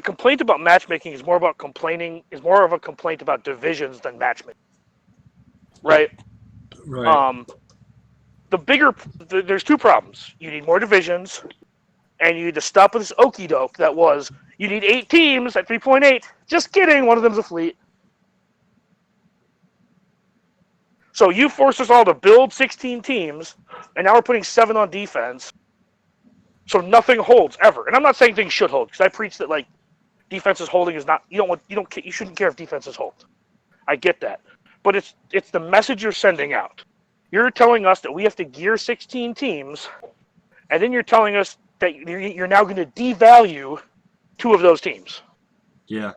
complaint about matchmaking is more of a complaint about divisions than matchmaking. Right? Right. There's two problems. You need more divisions, and you need to stop with this okie doke that was, you need 8 teams at 3.8. Just kidding, one of them's a fleet. So you forced us all to build 16 teams, and now we're putting 7 on defense. So nothing holds ever. And I'm not saying things should hold, because I preach that like defenses holding is not, you shouldn't care if defenses hold. I get that. But it's the message you're sending out. You're telling us that we have to gear 16 teams, and then you're telling us that you're now going to devalue 2 of those teams. Yeah.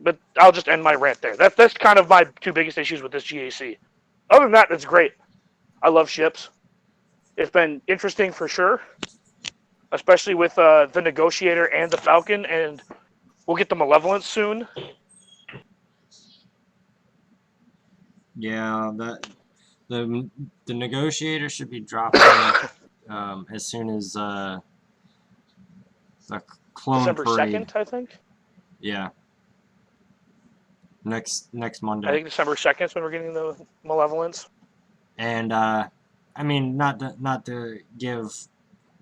But I'll just end my rant there. That's kind of my 2 biggest issues with this GAC. Other than that, it's great. I love ships. It's been interesting for sure, especially with the Negotiator and the Falcon, and we'll get the Malevolence soon. Yeah, the Negotiator should be dropping as soon as the clone December parade. 2nd, I think. Yeah. Next Monday. I think December 2nd is when we're getting the Malevolence. And I mean, not to give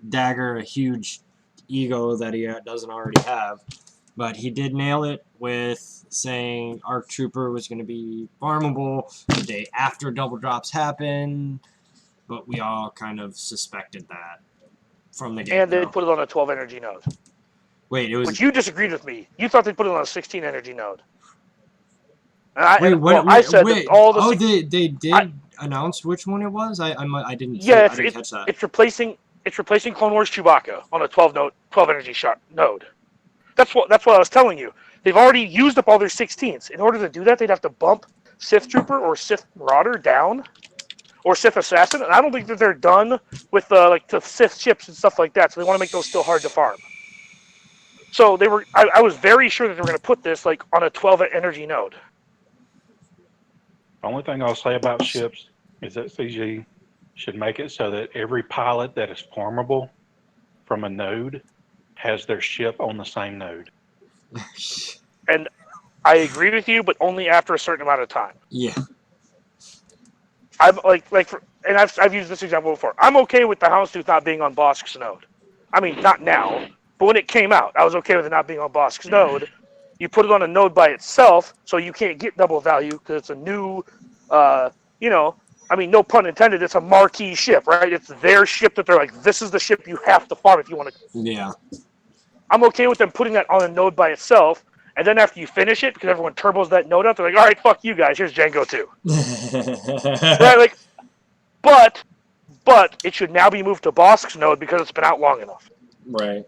Dagger a huge ego that he doesn't already have, but he did nail it with saying ARC Trooper was going to be farmable the day after double drops happen, but we all kind of suspected that from the get-go. And they put it on a 12 energy node. Wait, it was... Which you disagreed with me. You thought they put it on a 16 energy node. And I said that all the... they did announce which one it was? I didn't catch that. It's replacing Clone Wars Chewbacca on a 12 energy node. That's what I was telling you. They've already used up all their 16s. In order to do that, they'd have to bump Sith Trooper or Sith Marauder down, or Sith Assassin. And I don't think that they're done with the Sith ships and stuff like that. So they want to make those still hard to farm. So they were. I was very sure that they were going to put this on a 12 energy node. The only thing I'll say about ships is that CG should make it so that every pilot that is farmable from a node has their ship on the same node. And I agree with you, but only after a certain amount of time. Yeah. I'm and I've used this example before. I'm okay with the Houndstooth not being on Bosk's node. I mean, not now, but when it came out, I was okay with it not being on Bosk's node. You put it on a node by itself, so you can't get double value because it's a new, I mean, no pun intended, it's a marquee ship, right? It's their ship that they're like, this is the ship you have to farm if you want to. Yeah. I'm okay with them putting that on a node by itself, and then after you finish it, because everyone turbos that node out, they're like, all right, fuck you guys, here's Django 2. Right, but it should now be moved to Bosk's node because it's been out long enough. Right.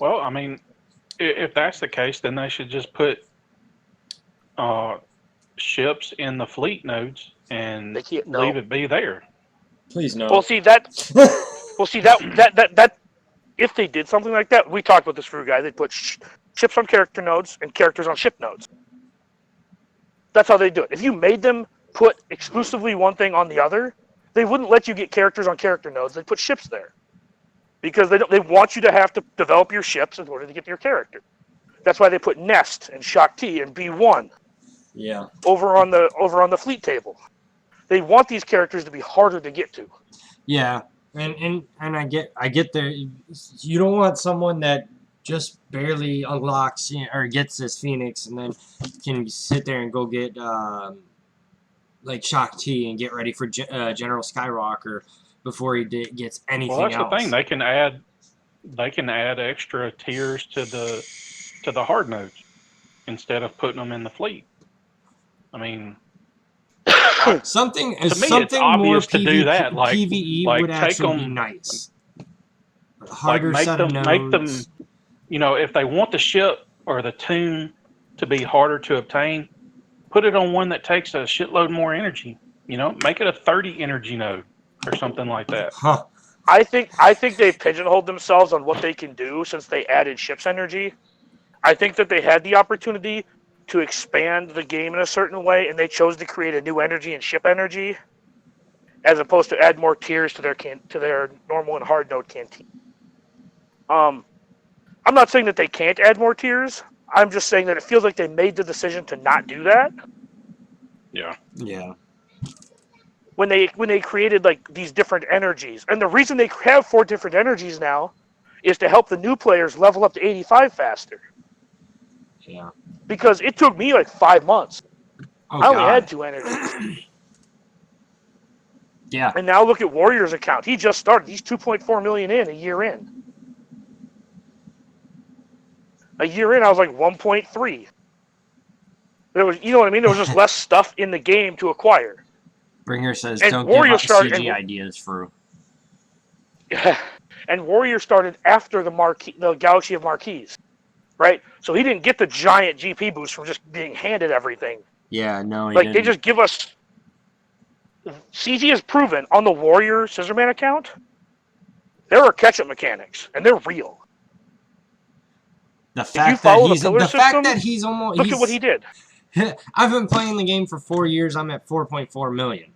Well, I mean, if that's the case, then they should just put ships in the fleet nodes and leave it be there. Please no. Well, see that. If they did something like that, we talked about this for you guys. They'd put ships on character nodes and characters on ship nodes. That's how they do it. If you made them put exclusively one thing on the other, they wouldn't let you get characters on character nodes. They'd put ships there because they want you to have to develop your ships in order to get your character. That's why they put Nest and Shock T and B1. Yeah. Over on the fleet table. They want these characters to be harder to get to. Yeah. And I get there. You don't want someone that just barely unlocks or gets this Phoenix and then can sit there and go get Shock T and get ready for General Skywalker before he gets anything else. Well, that's the thing. They can add extra tiers to the hard nodes instead of putting them in the fleet. I mean, something it's obvious to do that. Like PvE would actually be nice. Harder set of nodes. Make them, if they want the ship or the tune to be harder to obtain, put it on one that takes a shitload more energy. Make it a 30 energy node or something like that. Huh. I think they've pigeonholed themselves on what they can do since they added ship's energy. I think that they had the opportunity to expand the game in a certain way, and they chose to create a new energy and ship energy, as opposed to add more tiers to their normal and hard node canteen. I'm not saying that they can't add more tiers. I'm just saying that it feels like they made the decision to not do that. Yeah. Yeah. When they created like these different energies, and the reason they have 4 different energies now is to help the new players level up to 85 faster. Yeah. Because it took me like 5 months. Oh, I only God. had 2 energies. Yeah. And now look at Warrior's account. He just started. He's 2.4 million in a year in. A year in, I was like 1.3. There was, you know what I mean? There was just less stuff in the game to acquire. Bringer says, And don't Warrior give up started- CG and- ideas for... And Warrior started after the Galaxy of Marquise, right? So he didn't get the giant GP boost from just being handed everything. Yeah, no, he Like, didn't. they just give us... CG has proven on the Warrior Scissorman account, there are catch-up mechanics, and they're real. The you fact follow that the pillar the fact system, that he's almost... Look at what he did. I've been playing the game for 4 years. I'm at 4.4 million.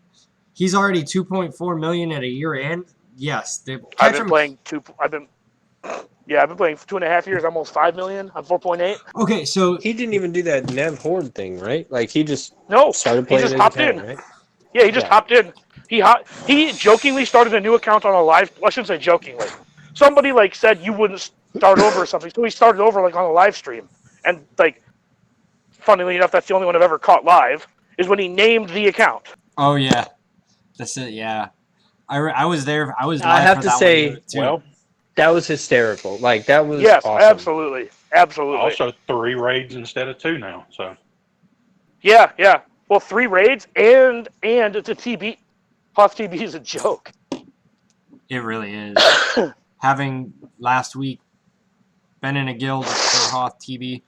He's already 2.4 million at a year end. Yes, I've been playing 2.5 years, almost 5 million. I'm 4.8. Okay, so He didn't even do that Nev Horde thing, right? Like he just No, started he playing just his hopped account, in. right? Yeah, he just hopped in. He jokingly started a new account on a live. Well, I shouldn't say jokingly. Somebody like said you wouldn't start over or something, so he started over like on a live stream. And like, funnily enough, that's the only one I've ever caught live. Is when he named the account. oh yeah, that's it. Yeah, I was there. I was. I live have for to that say, one, too. Well, That was hysterical. Like that was Yes, awesome. absolutely. also 3 raids instead of 2 now. So Yeah. Well, 3 raids and it's a TB. Hoth TB is a joke. It really is. Having last week been in a guild for Hoth TB,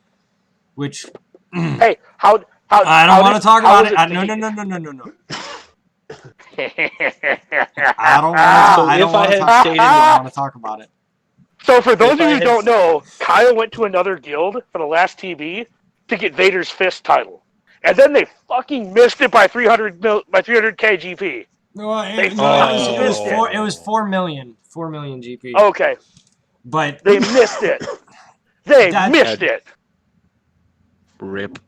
which Hey, how I don't want to talk about it. how No. is I don't if I want to had talk. stated- I don't want to talk about it. So for those of If I you who had- don't know, Kyle went to another guild for the last TB to get Vader's Fist title, and then they fucking missed it by 300k GP. No, They it fucking was missed four. It was 4 million. 4 million GP. Okay, But they missed it. They That's- missed it. Rip.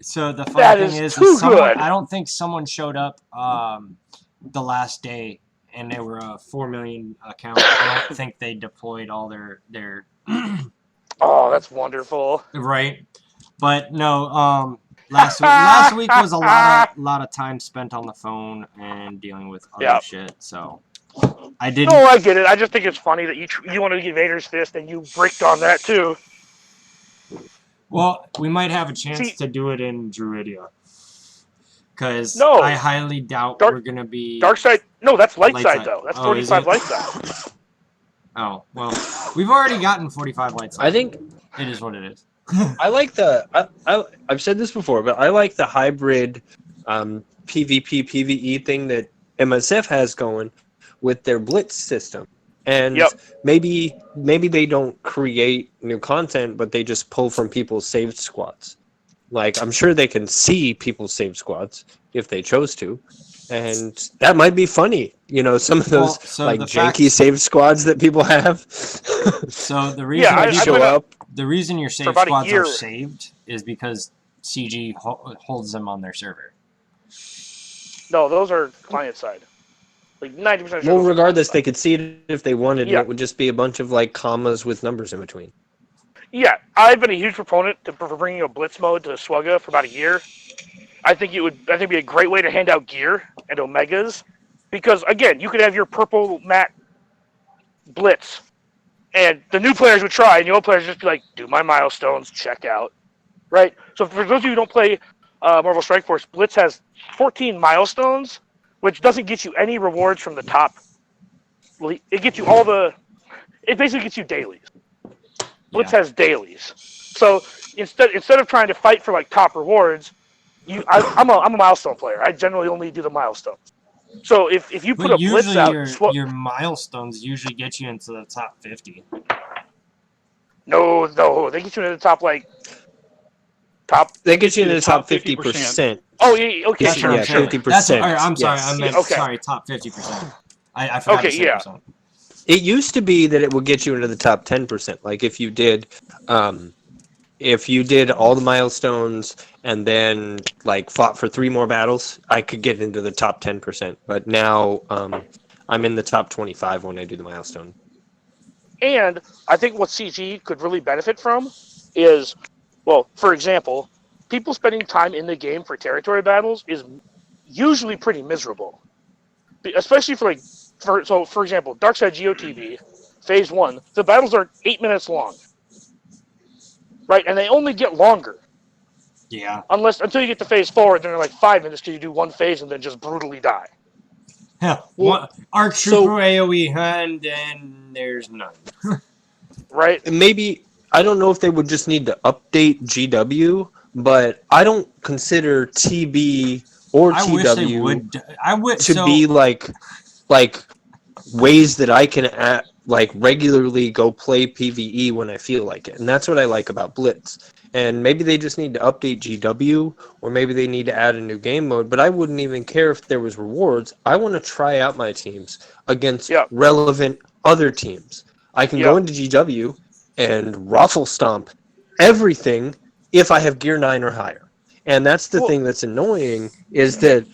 so the funny That thing is is too someone, good. I don't think someone showed up the last day, and they were a 4 million account. I don't think they deployed all their Oh, that's wonderful. right. But no, last week was a lot of time spent on the phone and dealing with other Yeah. shit. So I didn't. No, I get it. I just think it's funny that you wanted to get Vader's Fist and you bricked on that too. Well, we might have a chance See- to do it in Druidia. Because No. I highly doubt Dark- we're going to be... Dark side. No, that's light Light side side. though. That's Oh, is 45 it? light side. Oh, well, we've already gotten 45 lights. I think It is what it is. I like I've said this before, but I like the hybrid PvP PvE thing that MSF has going with their Blitz system. And Yep. maybe they don't create new content, but they just pull from people's saved squads. Like I'm sure they can see people's saved squads if they chose to. And that might be funny. You know, some of those Well, so like the janky fact- saved squads that people have. So the reason Yeah, Might I show put up. the reason your save about a squads year- are saved is because CG holds them on their server. No, those are client side. Like 90% sure. Well, those are regardless, they client could see it if they wanted, Yeah. and it would just be a bunch of like commas with numbers in between. side. Yeah, I've been a huge proponent for bringing a blitz mode to Swugga for about a year. I think it'd be a great way to hand out gear and omegas, because again, you could have your purple mat blitz, and the new players would try, and the old players would just be like, "Do my milestones, check out." Right. So for those of you who don't play Marvel Strike Force, Blitz has 14 milestones, which doesn't get you any rewards from the top. It gets you it basically gets you dailies. Blitz has dailies. So instead of trying to fight for like top rewards, I'm a milestone player. I generally only do the milestones. So if you put But a blitz usually out, your milestones usually get you into the top 50. no, they get you into the top top. They get you in the top 50%. 50%. Oh yeah, okay, That's sure, what I'm sure. saying. 50%. That's what, I'm sorry, yes. I meant Okay. sorry, top 50%. I forgot Okay, to say yeah. percent. It used to be that it would get you into the top 10%. Like if you did all the milestones and then like fought for 3 more battles, I could get into the top 10%. But now I'm in the top 25 when I do the milestone. And I think what CG could really benefit from is, well, for example, people spending time in the game for territory battles is usually pretty miserable, especially for for example, Darkside GOTV, Phase 1, the battles are 8 minutes long, right? And they only get longer. Yeah. Until you get to Phase 4, then they're like 5 minutes because you do one phase and then just brutally die. Hell, Well, Arc so- Trooper AoE, and then there's none. Right? Maybe, I don't know if they would just need to update GW, but I don't consider TB or I TW wish they would. I would. to So be like ways that I can regularly go play PvE when I feel like it. And that's what I like about Blitz. And maybe they just need to update GW, or maybe they need to add a new game mode, but I wouldn't even care if there was rewards. I want to try out my teams against relevant other teams. I can go into GW and ruffle stomp everything if I have gear 9 or higher. And that's the thing that's annoying, is that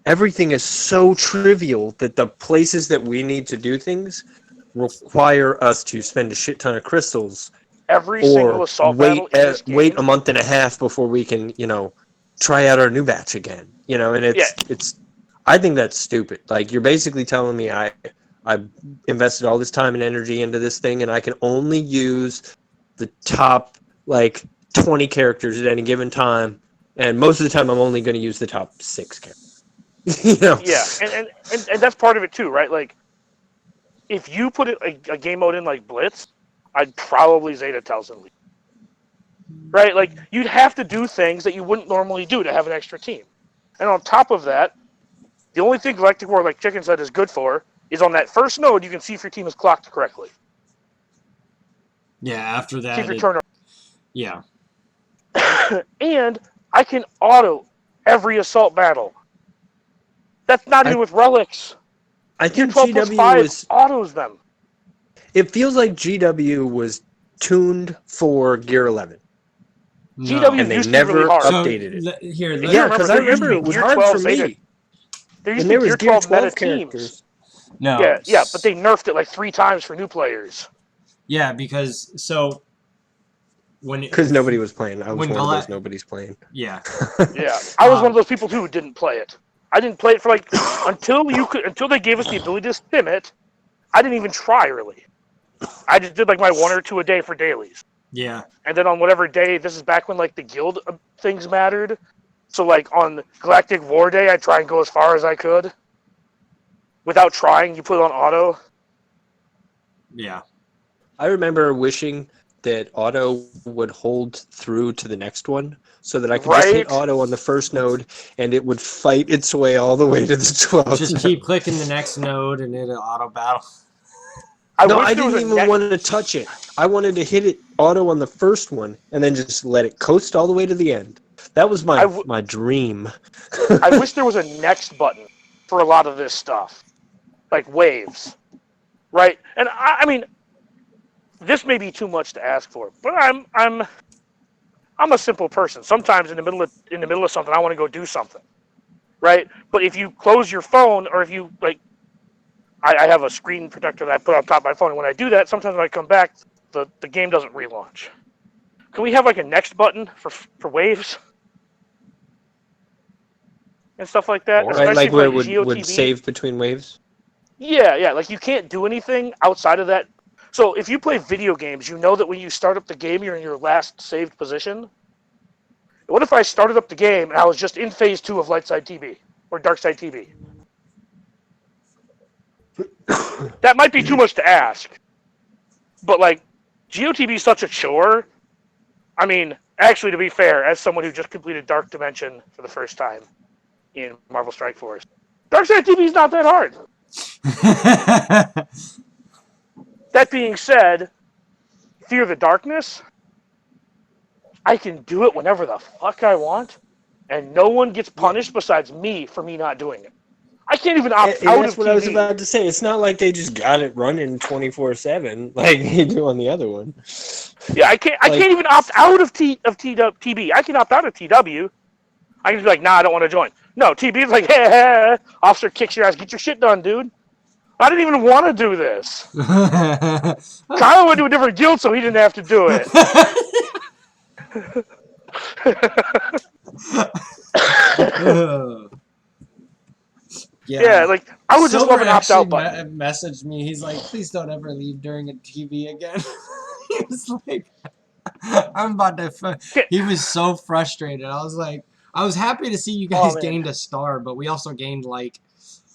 everything is so trivial that the places that we need to do things require us to spend a shit ton of crystals. Every single assault battle in this game, wait a month and a half before we can, try out our new batch again. And it's I think that's stupid. Like, you're basically telling me I invested all this time and energy into this thing, and I can only use the top 20 characters at any given time, and most of the time I'm only going to use the top 6 characters. Yeah, and that's part of it too, right? Like, if you put a game mode in like Blitz, I'd probably Zeta Talzin lead. Right? Like, you'd have to do things that you wouldn't normally do to have an extra team. And on top of that, the only thing Galactic War, like Chicken said, is good for is on that first node, you can see if your team is clocked correctly. yeah, after See if that, your turn. yeah, And I can auto every assault battle. That's not even with relics. I think 12 plus GW 5 was. autos them. It feels like GW was tuned for Gear 11. GW And they used to be never really hard. updated it. Here, Because I remember it was Gear hard 12 for Zeta. me. There used And to there be was Gear 12 meta characters. teams. no, Yeah, but they nerfed it like 3 times for new players. yeah, because Because nobody was playing. I was when one of those Gala- nobody's playing. yeah, Yeah, I was one of those people too who didn't play it. I didn't play it for until they gave us the ability to sim it. I didn't even try really. I just did my 1 or 2 a day for dailies. yeah, And then on whatever day, this is back when the guild things mattered. So on Galactic War Day, I try and go as far as I could. Without trying, you put it on auto. yeah. I remember wishing that auto would hold through to the next one, so that I could just hit Right? auto on the first node, and it would fight its way all the way to the 12th Just node. keep clicking the next node and it'll auto battle. I No, wish I there was didn't a even want to touch it. I wanted to hit it auto on the first one, and then just let it coast all the way to the end. That was my dream. I wish there was a next button for a lot of this stuff, like waves, right? And I mean, this may be too much to ask for, but I'm a simple person. Sometimes in the middle of something, I want to go do something, right? But if you close your phone, or if you I have a screen protector that I put on top of my phone, and when I do that, sometimes when I come back, the game doesn't relaunch. Can we have a next button for waves and stuff like that? Right, like for where it would GOTV? save between waves? Yeah. Like, you can't do anything outside of that. So if you play video games, you know that when you start up the game, you're in your last saved position. What if I started up the game and I was just in Phase 2 of Lightside TV or Darkside TV? That might be too much to ask. But, GOTV is such a chore. I mean, actually, to be fair, as someone who just completed Dark Dimension for the first time in Marvel Strike Force, Darkside TV is not that hard. That being said, Fear the Darkness, I can do it whenever the fuck I want, and no one gets punished besides me for me not doing it. I can't even opt And out that's of what TV. I was about to say. It's not like they just got it running 24/7 like you do on the other one. Yeah, I can't even opt out of TB. I can opt out of TW. I can be like, nah, I don't want to join. No, TB's like, hey, officer kicks your ass. Get your shit done, dude. I didn't even want to do this. Kyle went to a different guild, so he didn't have to do it. Yeah, like I would just love an opt out button. Messaged me. He's like, please don't ever leave during a TV again. He was like, I'm about to. He was so frustrated. I was like, I was happy to see you guys gained a star, but we also gained like,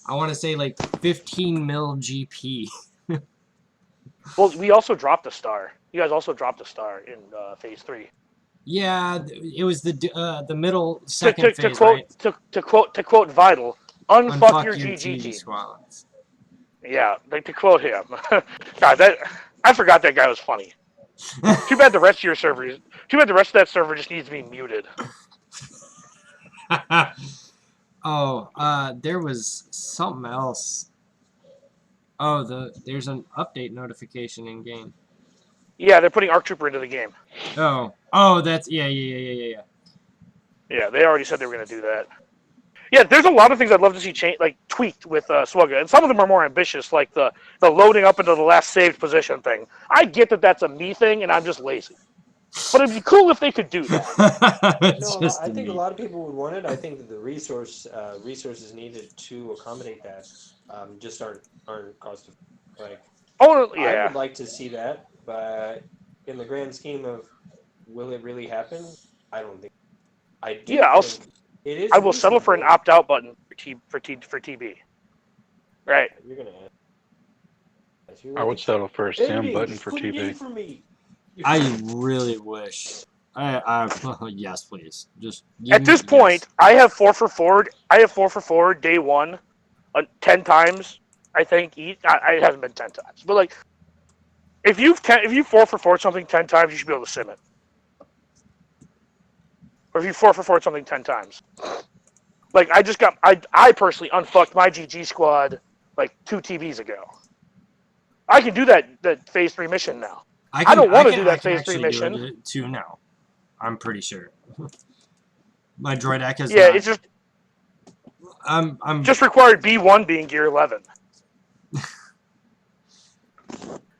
I want to say like 15 mil GP. Well, we also dropped a star. You guys also dropped a star in phase 3. Yeah, it was the middle second phase, quote, right? To quote Vital, unfuck your GG team. Squads. Yeah, like to quote him. God, I forgot that guy was funny. Too bad the rest of your server. Too bad the rest of that server just needs to be muted. There was something else. There's an update notification in game. Yeah, they're putting Arc Trooper into the game. That's yeah. Yeah, they already said they were going to do that. Yeah, there's a lot of things I'd love to see tweaked with Swugga, and some of them are more ambitious, like the loading up into the last saved position thing. I get that that's a me thing, and I'm just lazy. But it'd be cool if they could do that. I think a lot of people would want it. I think that the resources needed to accommodate that just aren't cost effective. I would like to see that, but in the grand scheme of will it really happen? I don't think. I will settle for an opt-out button for TB. Right. You're gonna. I would settle for a sim button for TB. I really wish. Yes, please. Just at this point, I have 4 for 4. I have 4 for 4 day 1, 10 times. I think each. I haven't been 10 times, but like, if you 4 for 4 something 10 times, you should be able to sim it. Or if you 4 for 4 something 10 times. Like I personally unfucked my GG squad like 2 TVs ago. I can do that phase 3 mission now. I don't want to do that phase 3 mission. Too now. I'm pretty sure. My droid deck is. Yeah, it's just. I'm just required B1 being gear 11.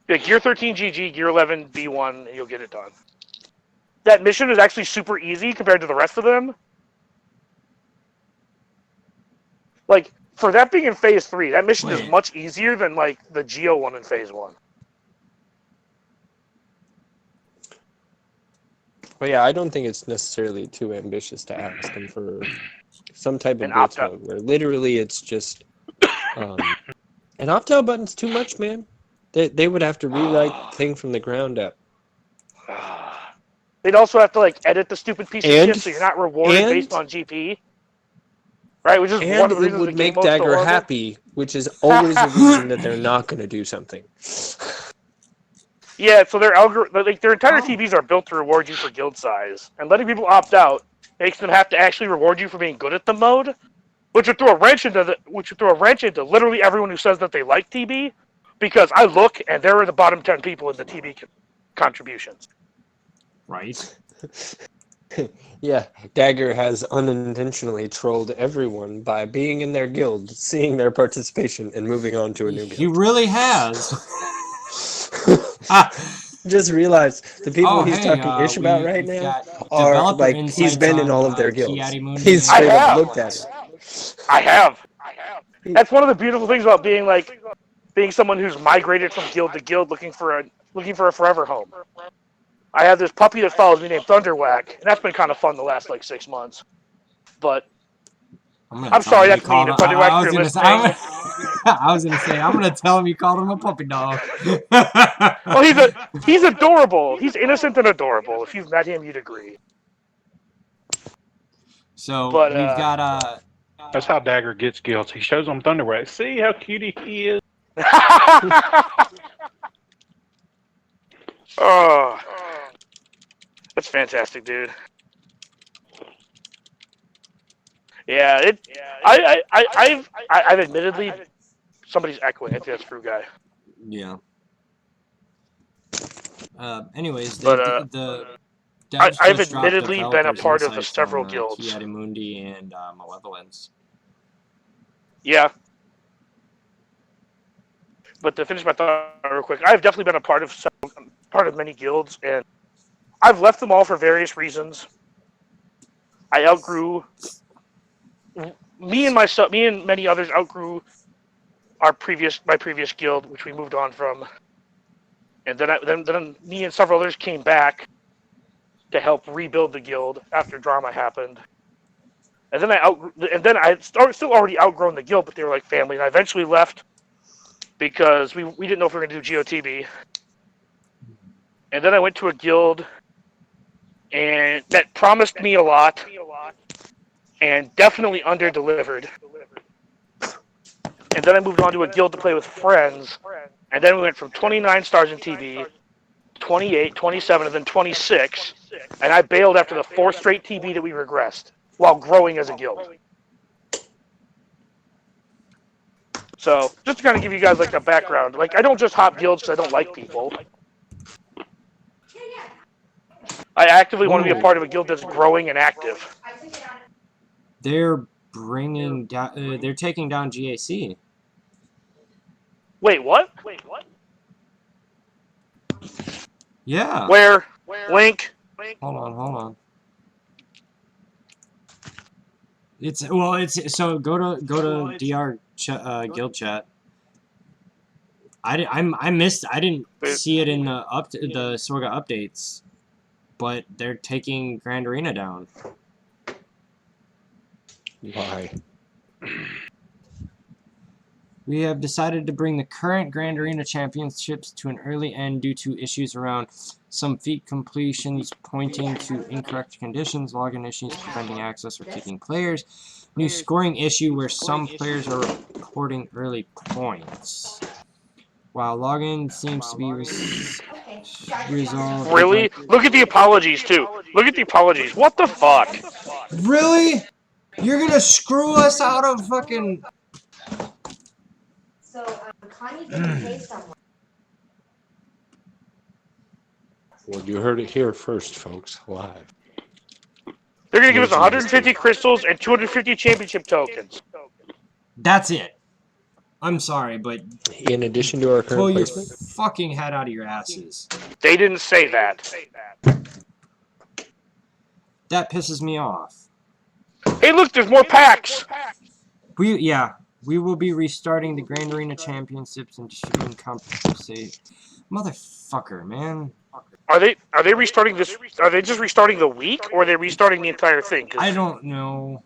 Yeah, gear 13 GG, gear 11 B1, and you'll get it done. That mission is actually super easy compared to the rest of them. Like, for that being in phase 3, that mission is much easier than like the Geo one in phase 1. But yeah, I don't think it's necessarily too ambitious to ask them for some type of blitz mode where literally it's just an opt-out button's too much, man. They would have to rewrite the thing from the ground up. They'd also have to like edit the stupid piece of shit so you're not rewarded based on GP. Right, which is one of the reasons it would make Dagger happy, which is always a reason that they're not going to do something. Yeah, so their entire TVs are built to reward you for guild size, and letting people opt out makes them have to actually reward you for being good at the mode, which would throw a wrench into literally everyone who says that they like TB, because I look and there are the bottom 10 people in the TB contributions. Right. Yeah, Dagger has unintentionally trolled everyone by being in their guild, seeing their participation, and moving on to a new guild. He really has. Just realize the people he's talking ish about right now are like he's been in all of their guilds. He's straight up looked at it. I have. That's one of the beautiful things about being someone who's migrated from guild to guild, looking for a forever home. I have this puppy that follows me named Thunderwhack, and that's been kind of fun the last 6 months. But I'm sorry, that's mean. Thunderwhack, you're listening. I was gonna say I'm gonna tell him you called him a puppy dog. Well, he's adorable. He's innocent and adorable. If you've met him, you'd agree. So we've got That's how Dagger gets guilds. He shows them Thunderwave. See how cute he is? Oh, that's fantastic, dude. Yeah, I've admittedly, somebody's echoing. I think that's Fruit Guy. Yeah. Anyways, But, the I've just dropped admittedly been a developers' part of the insights several on, guilds. Kiadimundi and Malevolence. Yeah. But to finish my thought real quick, I've definitely been a part of many guilds, and I've left them all for various reasons. I outgrew me and many others outgrew my previous guild, which we moved on from, and then me and several others came back to help rebuild the guild after drama happened. And then I still already outgrown the guild, but they were like family, and I eventually left because we didn't know if we were going to do GOTB. And then I went to a guild and that promised me a lot and definitely under-delivered. And then I moved on to a guild to play with friends, and then we went from 29 stars in TB, 28, 27, and then 26, and I bailed after the 4th straight TB that we regressed while growing as a guild. So, just to kind of give you guys like a background, like I don't just hop guilds because I don't like people. I actively want to be a part of a guild that's growing and active. They're bringing down. They're taking down GAC. Wait, what? Yeah. Where? Link? Hold on. It's so go to DR guild chat. I missed. I didn't see it in the the Sorga updates, but they're taking Grand Arena down. Why? We have decided to bring the current Grand Arena Championships to an early end due to issues around some feat completions pointing to incorrect conditions, login issues preventing access or kicking players, new scoring issue where some players are reporting early points. While login seems to be resolved. Really? Look at the apologies, too. Look at the apologies. What the fuck? Really? You're gonna screw us out of fucking... So, Connie didn't pay someone. Well, you heard it here first, folks. Live. They're going to give us 150 crystals and 250 championship tokens. That's it. I'm sorry, but... In addition to our pull current your placement? fucking head out of your asses. They didn't say that. That pisses me off. Hey, look, there's more packs. We will be restarting the Grand Arena Championships and distributing compensate. Motherfucker, man. Are they restarting this? Are they just restarting the week, or are they restarting the entire thing? I don't know.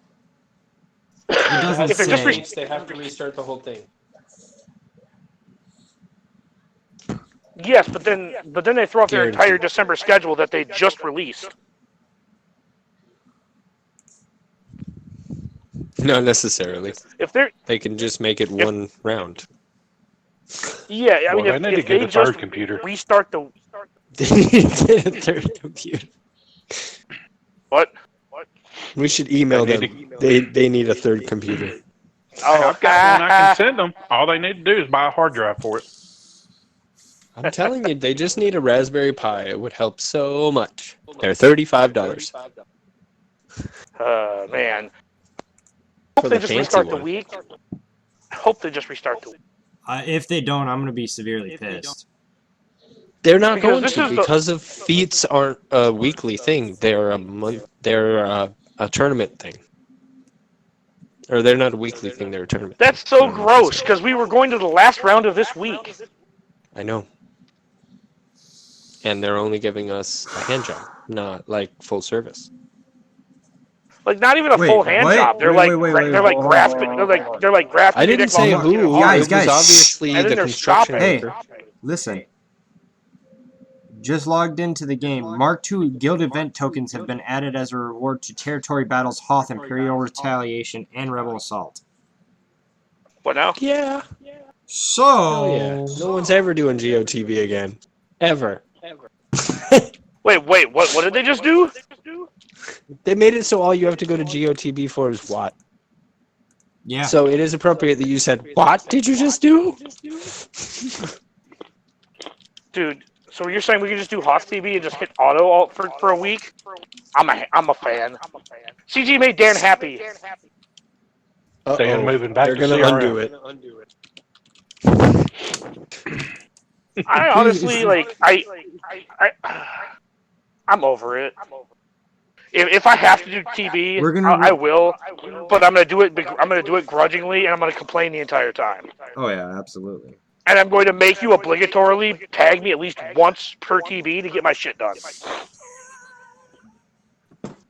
It doesn't If they're say. just They have to restart the whole thing. Yes, but then they throw off their entire December schedule that they just released. Not necessarily. If they're They can just make it one round. yeah, I mean, Well, they need to if get they a just third computer. restart the They need to get a third computer. what? We should email They them. need They need a third computer. Oh, I've got one I can send them. All they need to do is buy a hard drive for it. I'm telling you, they just need a Raspberry Pi. It would help so much. They're $35. Man. For Hope the they just fancy restart the one. week. I hope they just restart the week. If they don't, I'm gonna be severely pissed. They're not Because going this to is the- because of feats aren't a weekly thing. They're a month. They're a tournament thing. Or they're not a weekly thing. They're a tournament. That's so gross, because we were going to the last round of this week. I know. And they're only giving us a hand job, not like full service. Like not even a Wait, full hand what? job. They're Wait, like wait, wait, they're like hold on, grasping. hold on. They're like grasping. I didn't say who. Guys, It was obviously And then the they're construction stopping. Hey, worker. listen. Just logged into the game. Mark II Guild event tokens have been added as a reward to Territory Battles, Hoth, Imperial Retaliation, and Rebel Assault. What now? Yeah. So... Oh yeah. No one's ever doing GOTV again. Ever. Wait, what did they just do? They made it so all you have to go to GOTB for is what? Yeah. So it is appropriate that you said, what did you just do? Dude, so you're saying we can just do Hoth TV and just hit auto alt for a week? I'm a fan. CG made Dan happy. Dan moving back They're to gonna CRM. undo it. I honestly I'm over it. If I have to do TV, I will. But I'm gonna do it. I'm gonna do it grudgingly, and I'm gonna complain the entire time. Oh yeah, absolutely. And I'm going to make you obligatorily tag me at least once per TV to get my shit done.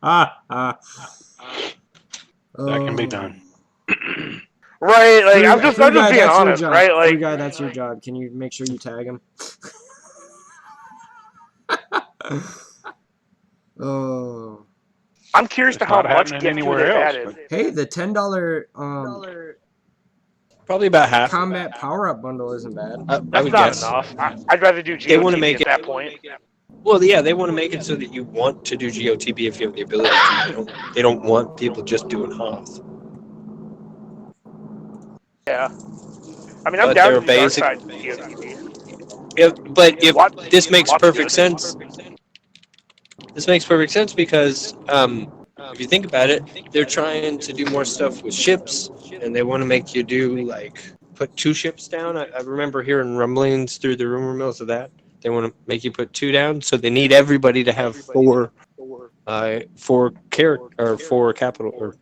That can be done. Right, like I'm just being honest, right? Like, Free guy, that's your job. Can you make sure you tag him? Oh. I'm curious to how much happening get anywhere they've else, added. Hey, the $10 Probably about half. combat power up bundle isn't bad. I That's would not guess. enough. I'd rather do They wanna GOTV make at that point. Well, yeah, they want to make it so that you want to do GOTB if you have the ability to. They don't want people just doing Hoth. Yeah. I mean, I'm But down they're to the dark basic- side of GOTV. But this makes perfect sense. This makes perfect sense because if you think about it, they're trying to do more stuff with ships, and they want to make you do put 2 ships down. I remember hearing rumblings through the rumor mills of that. They want to make you put 2 down, so they need everybody to have 4 capital or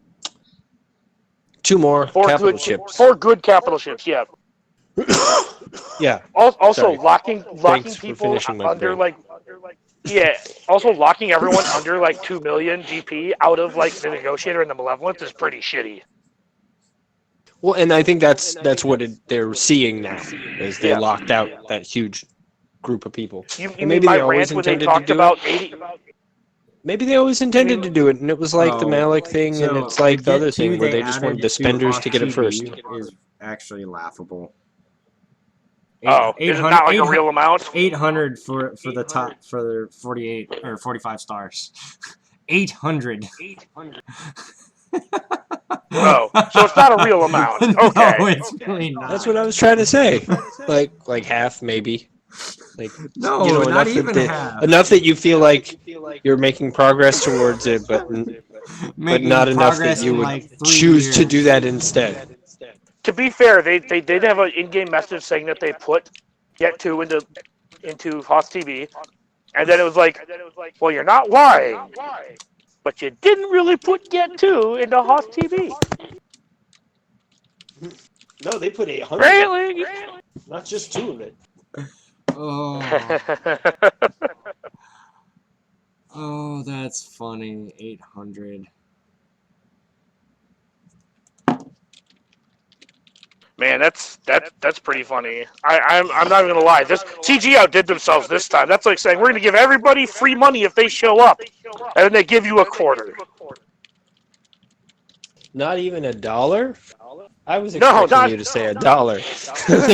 2 more capital ships. 4 good capital ships, yeah. Yeah. Also, Sorry. locking Thanks for people finishing my under point. also locking everyone under 2 million GP out of the negotiator and the malevolence is pretty shitty. Well, and I think that's what they're seeing now, is they Yeah. locked out that huge group of people. You And mean maybe my they always rant when they intended talked to do about it. 80? Maybe they always intended to do it, and it was like the Oh, Malik thing, and So, it's like to the get other to, thing where they just added wanted the spenders to get it Hoth first. TV is actually laughable. Oh, is it not like a real amount? 800 for the top for 48 or 45 stars. 800. Oh, so it's not a real amount. Okay. No, it's really not. That's what I was trying to say. Like half, maybe. No, not enough even that half. Enough that you feel like you're making progress towards it, but Making not enough progress that you in, would 3 choose to years. do that instead. To be fair, they did have an in-game message saying that they put Get 2 into Hoth TV, and then it was like, well, you're not lying, but you didn't really put Get 2 into Hoth TV. No, they put 800. Really? Not just 2 of it. Oh. Oh, that's funny. 800. Man, that's pretty funny. I'm not even gonna lie. This CG outdid themselves this time. That's like saying we're gonna give everybody free money if they show up, and then they give you a quarter. Not even $1? I was No, expecting not- you to say $1.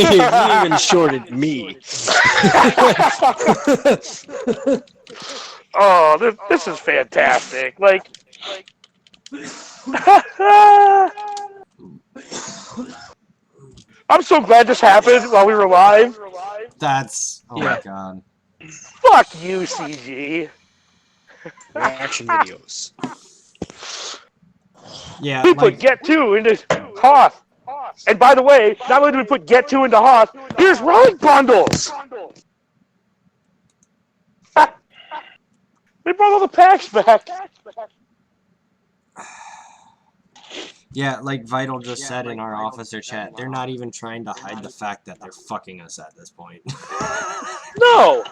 You even shorted me. Oh, this is fantastic. I'm so glad this happened while we were live. That's my god. Fuck you, CG. Reaction videos. Yeah, We put Get 2 into Hoth. And by the way, not only do we put Get 2 into Hoth, here's relic bundles. They brought all the packs back. yeah, like Vital just said in our officer chat, they're not even trying to hide the fact that they're fucking us at this point. No.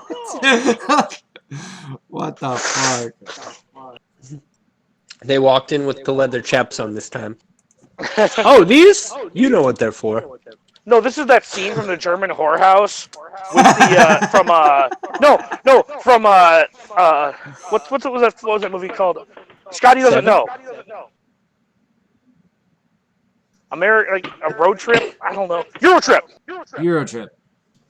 What the fuck? They walked in with the leather chaps on this time. Oh, these? You know what they're for. No, this is that scene from the German whorehouse with the what was that movie called? Scotty doesn't know. Like a road trip? I don't know. Euro trip.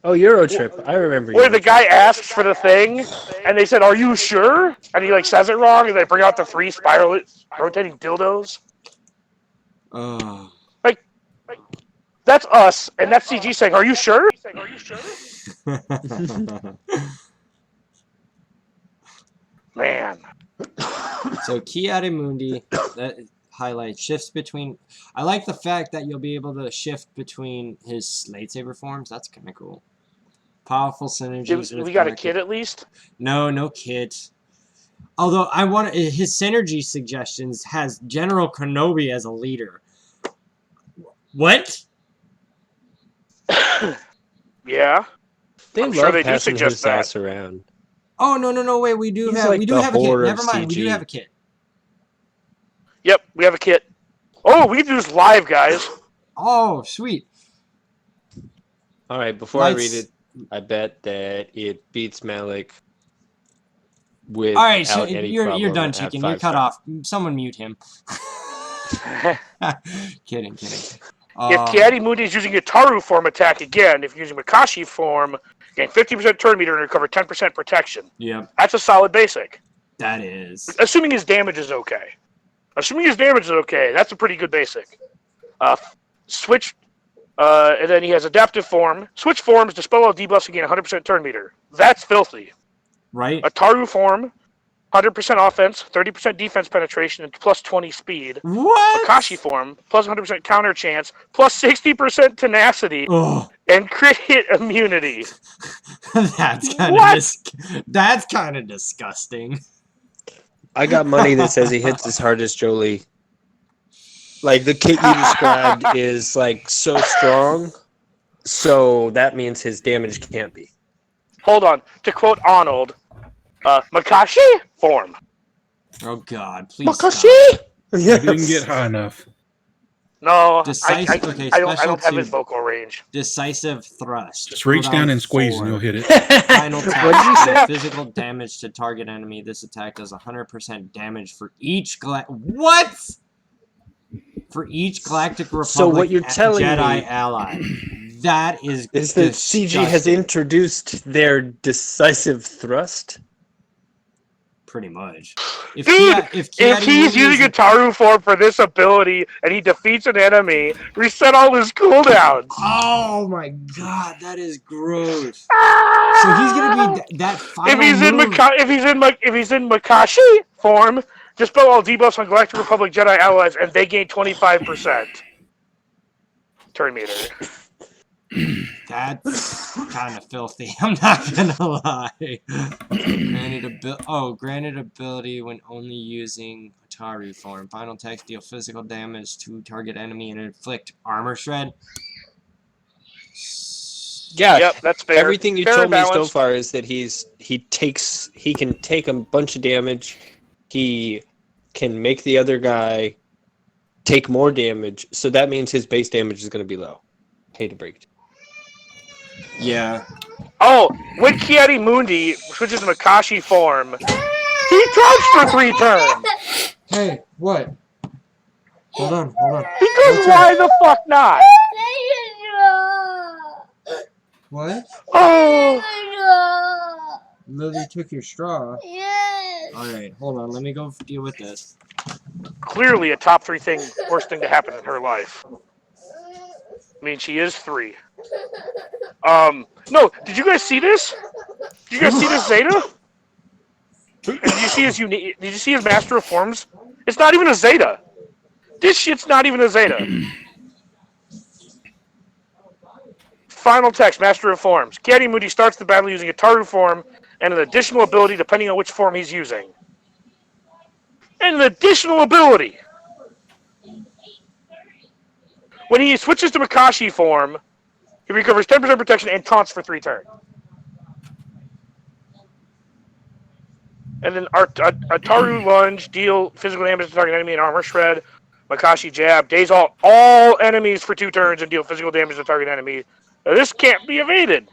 Oh, Eurotrip. I remember. Where the guy asks for the thing, and they said, "Are you sure?" And he like says it wrong, and they bring out the 3 spiral rotating dildos. Like that's us, and that's CG saying, "Are you sure?" Man. So Chiarimundi, that highlight shifts between. I like the fact that you'll be able to shift between his lightsaber forms. That's kind of cool. Powerful synergies. We got a kid at least? No kit. Although I want his synergy suggestions has General Kenobi as a leader. What? Yeah. They I'm love sure they do passing suggest his that. ass around. Oh no! Wait, we do He's have like we do the have a kit. whore of Never mind, we do CG. have a kit. Yep, we have a kit. Oh, we can do this live, guys. Oh, sweet. All right, before I read it, I bet that it beats Malik without All right, so any you're problem done, at chicken. You're 5 cut stars. off. Someone mute him. Kidding. If Chiarimundi is using a Taru form attack again, if you're using Makashi form, gain 50% turn meter and recover 10% protection. Yep, That's a solid basic. that is. Assuming his damage is okay. That's a pretty good basic. Switch, and then he has adaptive form. Switch forms, dispel all debuffs and gain 100% turn meter. That's filthy. Right? A Taru form, 100% offense, 30% defense penetration, and plus 20 speed. What? Makashi form, plus 100% counter chance, plus 60% tenacity, Oh, and crit hit immunity. that's kind of disgusting. I got money that says he hits as hard as Jolie. Like, the kit you described is, like, so strong, so that means his damage can't be. Hold on. To quote Arnold, Makashi form. Oh God, please Makashi? stop. I didn't get high enough. No, Decisive. I Okay, don't have his special vocal range. Decisive thrust. Just reach down and squeeze, 4. and you'll hit it. Final What did you attack. say? Deal physical damage to target enemy. This attack does 100% damage for each what? For each Galactic Republic So what you're telling Jedi me ally. That is is that CG has disgusting. introduced their decisive thrust? Pretty much. Dude, if he's using a Taru form for this ability and he defeats an enemy, reset all his cooldowns. Oh my God, that is gross. So he's gonna be that final If he's in Makashi form, just spell all debuffs on Galactic Republic Jedi allies, and they gain 25% turn meter. That's kind of filthy. I'm not gonna lie. Granted ability when only using Ataru form. Final text: deal physical damage to target enemy and inflict armor shred. Yeah. Yep, that's fair. Everything you Fair told and me so balanced. far is that he can take a bunch of damage. He can make the other guy take more damage. So that means his base damage is going to be low. Hate to break it. Yeah. Oh, when Chiarimundi switches to Makashi form, he talks for 3 turns. Hey, what? Hold on. Because why the fuck not? What? Oh, Lily took your straw. Yes. Alright, hold on. Let me go deal with this. clearly a top 3 worst thing to happen in her life. I mean, she is 3. No, did you guys see this? Did you guys see this Zeta? Did you see his Did you see his Master of Forms? It's not even a Zeta. This shit's not even a Zeta. Final text, Master of Forms. Chiarimundi starts the battle using a Taru form and an additional ability depending on which form he's using. And an additional ability. When he switches to Makashi form, he recovers 10% protection and taunts for 3 turns. And then Ataru lunge, deal physical damage to target enemy and armor shred. Makashi Jab, daze all enemies for 2 turns and deal physical damage to target enemy. Now, this can't be evaded.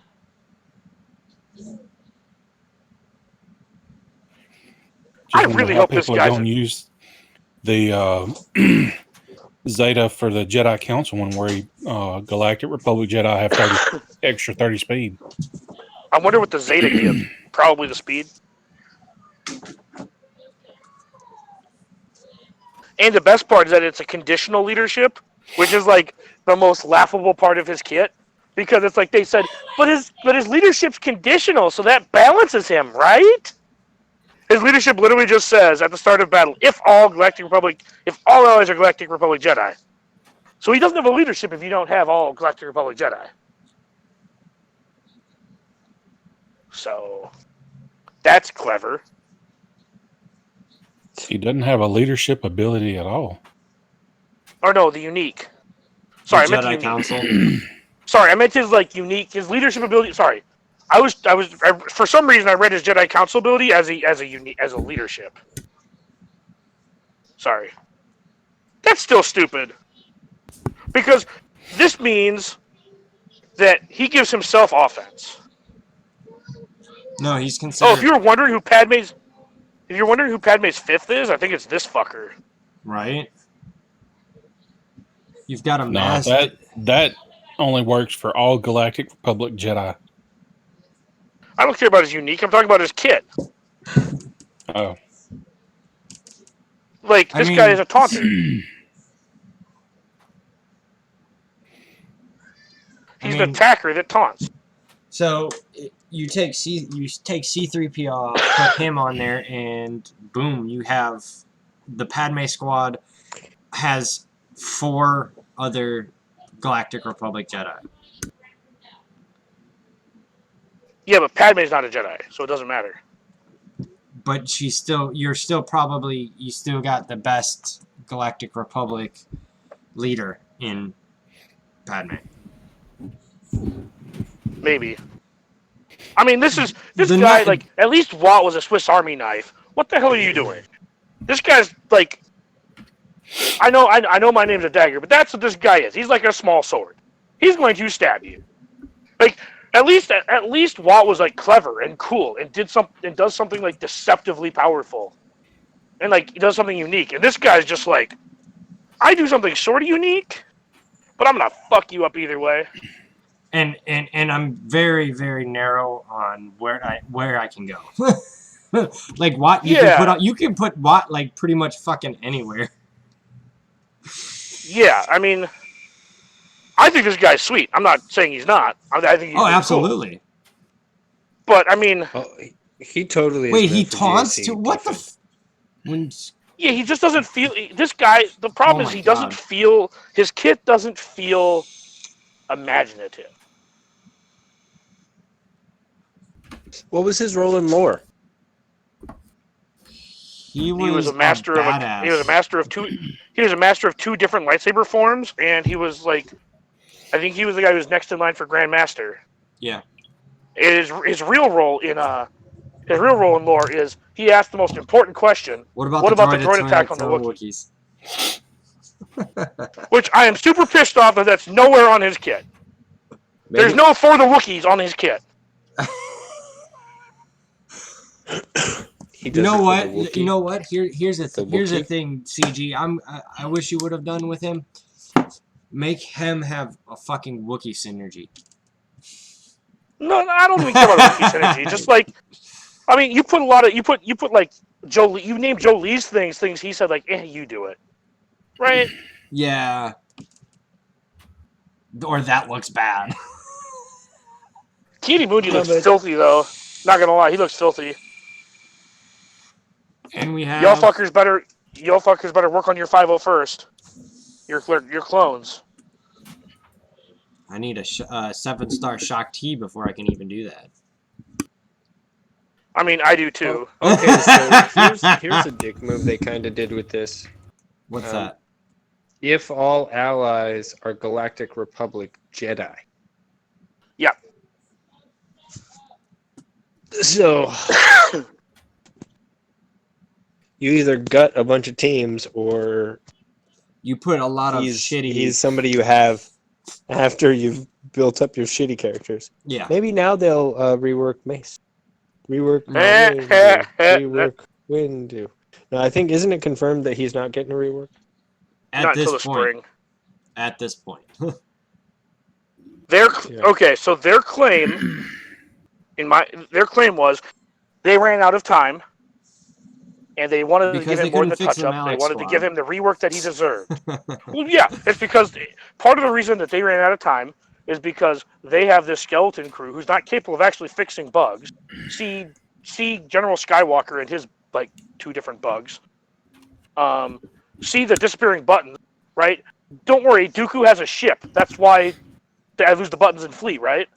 I really hope this people guy's don't use the Zeta for the Jedi Council one, where Galactic Republic Jedi have 30 speed. I wonder what the Zeta gives. Probably the speed. And the best part is that it's a conditional leadership, which is like the most laughable part of his kit, because it's like they said, but his leadership's conditional, so that balances him, right? His leadership literally just says at the start of battle, if all allies are Galactic Republic Jedi. So he doesn't have a leadership if you don't have all Galactic Republic Jedi. So that's clever. He doesn't have a leadership ability at all. Or no, the unique. Sorry, I meant the Jedi unique. Council. Sorry, I meant his unique, his leadership ability. Sorry, I for some reason I read his Jedi Council ability as a leadership. Sorry, that's still stupid. Because this means that he gives himself offense. No, he's considered. Oh, if you're wondering who Padme's 5th is, I think it's this fucker. Right. You've got a No, master. that only works for all Galactic Republic Jedi. I don't care about his unique. I'm talking about his kit. Oh, Like this guy is a taunter. He's an attacker that taunts. So you take C3PO off, put him on there, and boom, you have the Padme squad has 4 other Galactic Republic Jedi. Yeah, but Padme's not a Jedi, so it doesn't matter. But you still got the best Galactic Republic leader in Padme. Maybe. I mean, this The guy, knife- like, at least Watt was a Swiss Army knife. What the hell are you doing? This guy's, like, I know my name's a dagger, but that's what this guy is. He's like a small sword. He's going to stab you. Like, at least Watt was, like, clever and cool and does something, like, deceptively powerful. And, like, he does something unique. And this guy's just like, I do something sort of unique, but I'm going to fuck you up either way. And I'm very, very narrow on where I can go. Like Watt, you can put Watt like pretty much fucking anywhere. Yeah, I mean, I think this guy's sweet. I'm not saying he's not. I think he's really absolutely. cool. But I mean, he totally. Wait, is he meant for taunts GAC to what the? Tiffin. Yeah, he just doesn't feel. This guy. The problem is he doesn't feel. His kit doesn't feel imaginative. What was his role in lore? He was a master of badass. he was a master of two. He was a master of 2 different lightsaber forms, and he was like, I think he was the guy who was next in line for Grand Master. Yeah. His real role in lore is he asked the most important question. What about the droid attack on the Wookiees? Which I am super pissed off that's nowhere on his kit. Maybe. There's no for the Wookiees on his kit. You know what? Here's the thing, CG. I wish you would have done with him. Make him have a fucking Wookiee synergy. No, I don't even care about Wookiee synergy. Just like, I mean, you put like Joe Lee. You named Joe Lee's things he said like, you do it, right? Yeah. Or that looks bad. Keely Mooney looks filthy though. Not gonna lie, he looks filthy. And we have Y'all fuckers better work on your 501st. Your clones. I need a 7-star shock T before I can even do that. I mean, I do too. Okay, so here's a dick move they kind of did with this. What's that? If all allies are Galactic Republic Jedi. Yeah. So you either gut a bunch of teams or You put a lot of shitty. He's somebody you have after you've built up your shitty characters. Yeah. Maybe now they'll rework Mace. Rework Windu. No, I think, isn't it confirmed that he's not getting a rework? Not until the spring. At this point. Okay, so their claim was they ran out of time and they wanted to give him more than a touch-up. They wanted to give him the rework that he deserved. Well, yeah, it's because part of the reason that they ran out of time is because they have this skeleton crew who's not capable of actually fixing bugs. See General Skywalker and his, 2 different bugs. See the disappearing buttons, right? Don't worry, Dooku has a ship. That's why I lose the buttons in Fleet, right?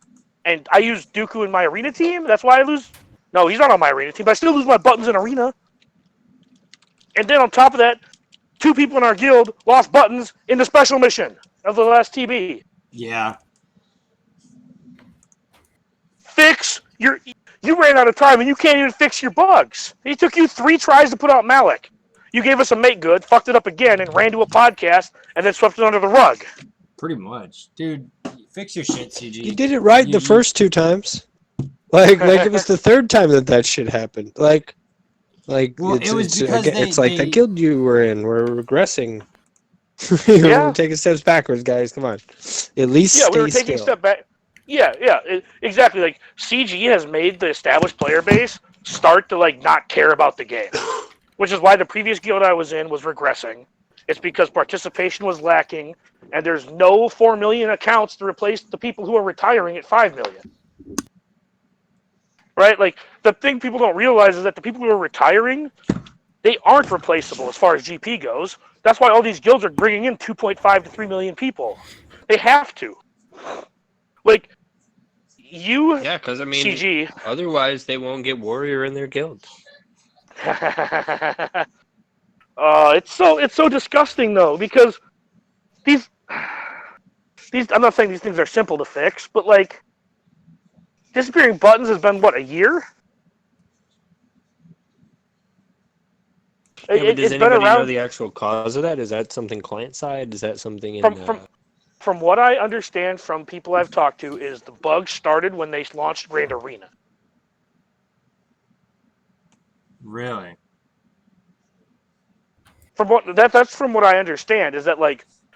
And I use Dooku in my arena team. That's why I lose. No, he's not on my arena team, but I still lose my buttons in arena. And then on top of that, 2 people in our guild lost buttons in the special mission of the last TB. Yeah. You ran out of time and you can't even fix your bugs. It took you 3 tries to put out Malik. You gave us a make good, fucked it up again, and ran to a podcast, and then swept it under the rug. Pretty much. Dude, fix your shit, CG. You did it right the first 2 times. Like it was the 3rd time that shit happened. Well, it's like that guild you were in. We're regressing. We're taking steps backwards, guys. Come on. At least stay we were taking a step back. Yeah, exactly. Like, CG has made the established player base start to, not care about the game. Which is why the previous guild I was in was regressing. It's because participation was lacking, and there's no 4 million accounts to replace the people who are retiring at 5 million. Right? Like, the thing people don't realize is that the people who are retiring, they aren't replaceable as far as GP goes. That's why all these guilds are bringing in 2.5 to 3 million people. They have to. Yeah, because, CG. Otherwise they won't get warrior in their guild. It's so disgusting though, because these I'm not saying these things are simple to fix, but disappearing buttons has been a year? Does anybody know the actual cause of that? Is that something client side? Is that something from what I understand from people I've talked to, is the bug started when they launched Grand Arena. Really? That's from what I understand, is that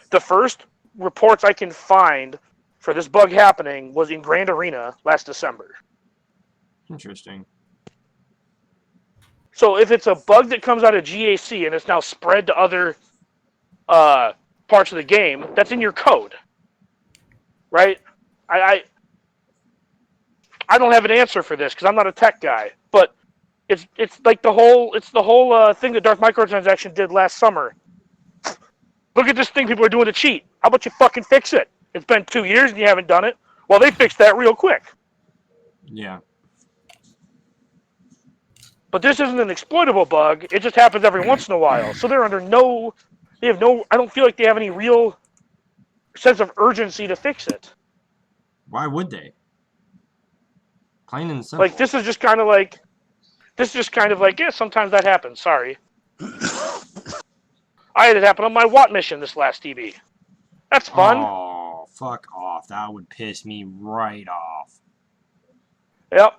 the first reports I can find for this bug happening was in Grand Arena last December. Interesting. So if it's a bug that comes out of GAC and it's now spread to other parts of the game, that's in your code, right? I don't have an answer for this because I'm not a tech guy, but it's the whole thing that Darth Microtransaction did last summer. Look at this thing people are doing to cheat. How about you fucking fix it? It's been 2 years and you haven't done it. Well, they fixed that real quick. Yeah. But this isn't an exploitable bug. It just happens every once in a while. So they're I don't feel like they have any real sense of urgency to fix it. Why would they? Plain and simple. This is just kind of yeah, sometimes that happens. Sorry. I had it happen on my Watt mission this last TB. That's fun. Oh, fuck off. That would piss me right off. Yep.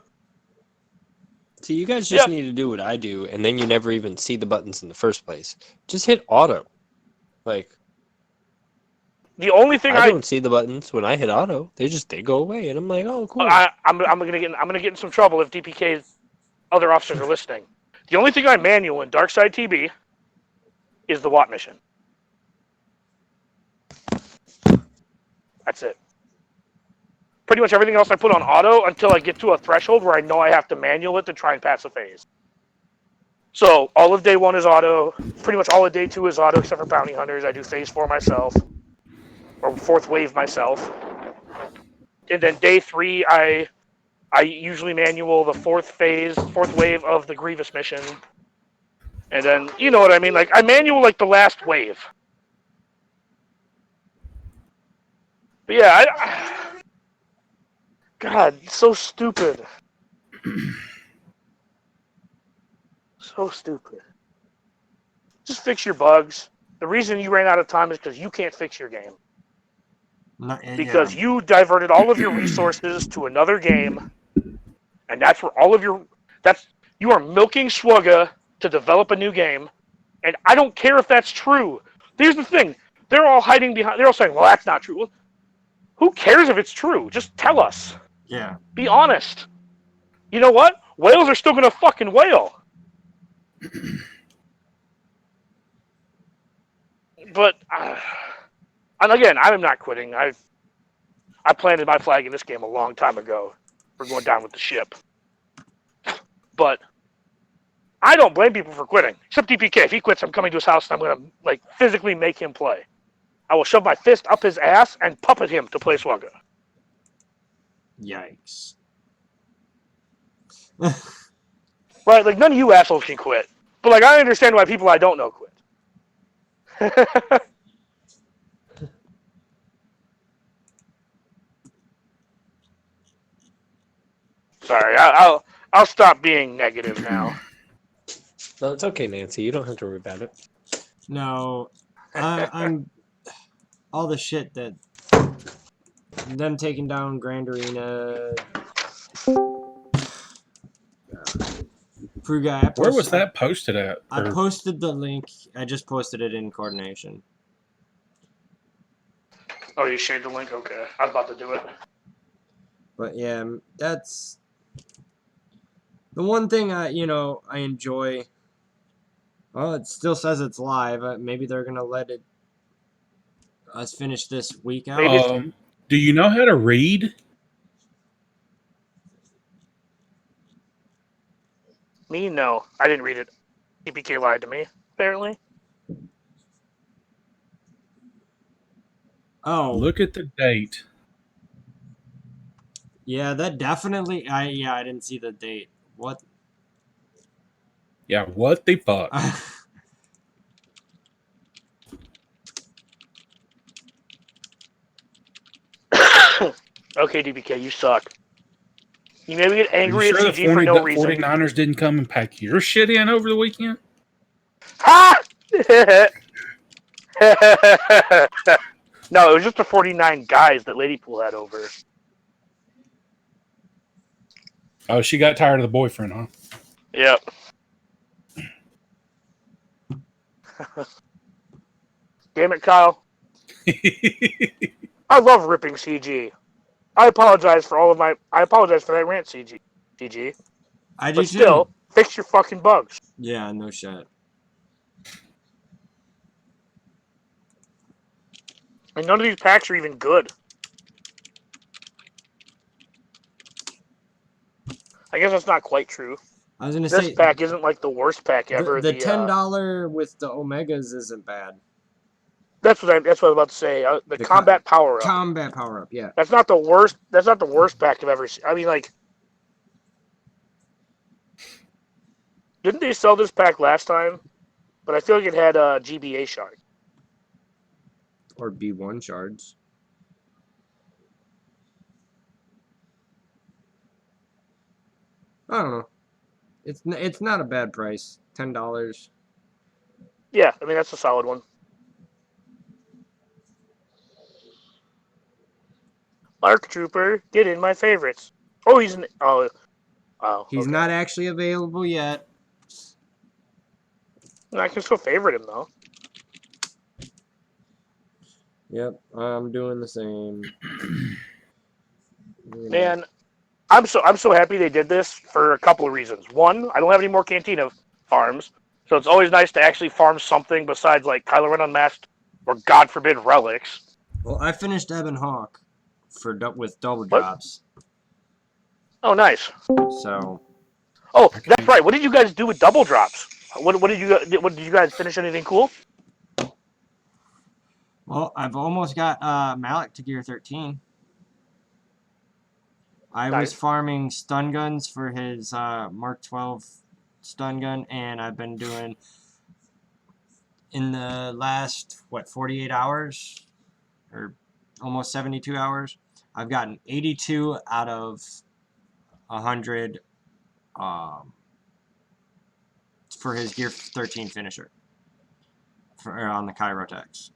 See, you guys just need to do what I do, and then you never even see the buttons in the first place. Just hit auto. The only thing I don't see the buttons when I hit auto. They go away, and I'm like, oh, cool. I'm gonna get in some trouble if DPK's other officers are listening. The only thing I manual in Darkside TB is the Watt mission. That's it. Pretty much everything else I put on auto until I get to a threshold where I know I have to manual it to try and pass a phase. So all of day 1 is auto. Pretty much all of day 2 is auto, except for bounty hunters. I do phase 4 myself, or 4th wave myself. And then day 3, I usually manual the 4th wave of the Grievous mission. And then, you know what I mean? I manual the last wave. But yeah, God, so stupid. So stupid. Just fix your bugs. The reason you ran out of time is because you can't fix your game. Because Yeah. you diverted all of your resources to another game, and that's where all of your you are milking Swugga to develop a new game, and I don't care if that's true. Here's the thing: they're all hiding behind. They're all saying, "Well, that's not true." Well, who cares if it's true? Just tell us. Yeah. Be honest. You know what? Whales are still gonna fucking whale. But and again, I'm not quitting. I planted my flag in this game a long time ago. We're going down with the ship. But I don't blame people for quitting. Except DPK. If he quits, I'm coming to his house and I'm going to physically make him play. I will shove my fist up his ass and puppet him to play Swugga. Yikes. Right? Like, none of you assholes can quit. But, I understand why people I don't know quit. Sorry, I'll stop being negative now. No, it's okay, Nancy. You don't have to worry about it. No, I'm all the shit that them taking down Grand Arena. Frugai. Where was that posted at? I posted the link. I just posted it in coordination. Oh, you shared the link? Okay. I was about to do it. But yeah, that's the one thing I enjoy. Well, it still says it's live. Maybe they're gonna let us finish this week out. Do you know how to read? Me? No. I didn't read it. DPK lied to me, apparently. Oh. Look at the date. Yeah, that definitely. I didn't see the date. What? Yeah, what the fuck? Okay, DPK, you suck. You maybe get angry Are you at sure CG for no the reason. 49ers didn't come and pack your shit in over the weekend? Ha! No, it was just the 49 guys that Lady Pool had over. Oh, she got tired of the boyfriend, huh? Yep. Damn it, Kyle. I love ripping CG. I apologize for that rant, CG. I do But still, fix your fucking bugs. Yeah, no shit. And none of these packs are even good. I guess that's not quite true. I was gonna say this pack isn't like the worst pack ever. The $10 with the Omegas isn't bad. That's what I was about to say. The combat power up. Combat power up, yeah. That's not the worst. That's not the worst pack I've ever seen. I mean, didn't they sell this pack last time? But I feel like it had GBA shard. Or B1 shards. I don't know. It's not a bad price. $10. Yeah, I mean that's a solid one. Mark Trooper, get in my favorites. Oh, he's He's not actually available yet. I can still favorite him though. Yep, I'm doing the same. Man, I'm so happy they did this for a couple of reasons. One, I don't have any more Cantina farms, so it's always nice to actually farm something besides like Kylo Ren Unmasked or God forbid relics. Well, I finished Ebon Hawk with double drops. Oh, nice. So. Oh, that's right. What did you guys do with double drops? What did you guys finish anything cool? Well, I've almost got Malik to gear 13. I was farming stun guns for his Mark 12 stun gun, and I've been doing in the last 48 hours or almost 72 hours. I've gotten 82 out of 100 for his gear 13 finisher. on the Chirotex.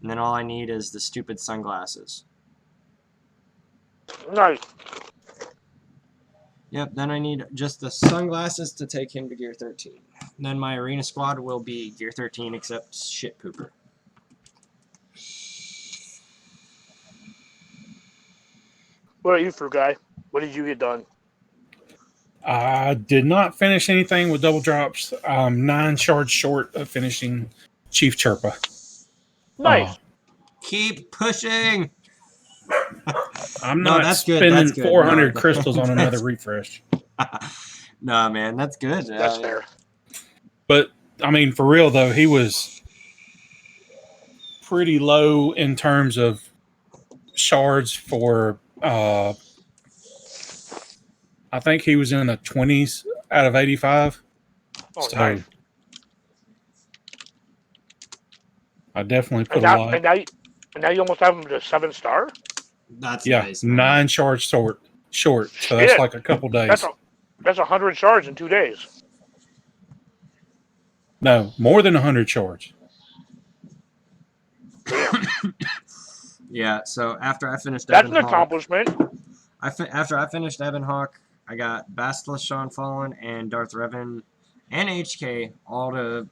And then all I need is the stupid sunglasses. Nice. Yep, then I need just the sunglasses to take him to Gear 13. And then my arena squad will be Gear 13 except Shit Pooper. What are you, Fruit Guy? What did you get done? I did not finish anything with double drops. 9 shards short of finishing Chief Chirpa. Nice. Keep pushing! I'm No, not that's good, spending that's good. 400 No, crystals on another that's- refresh. Nah, man, that's good. That's fair. But, I mean, for real, though, he was pretty low in terms of shards for, I think he was in the 20s out of 85. Oh, So, nice. I definitely put And a now, lot. and now you almost have him to 7-star? That's Yeah, nice, man. 9 shards short. So that's Shit. like a couple days. That's 100 shards in 2 days. No, more than 100 shards. Yeah, so after I finished That's an Ebon Hawk, accomplishment. after I finished Ebon Hawk, I got Basilisk Sean Fallen and Darth Revan and HK all to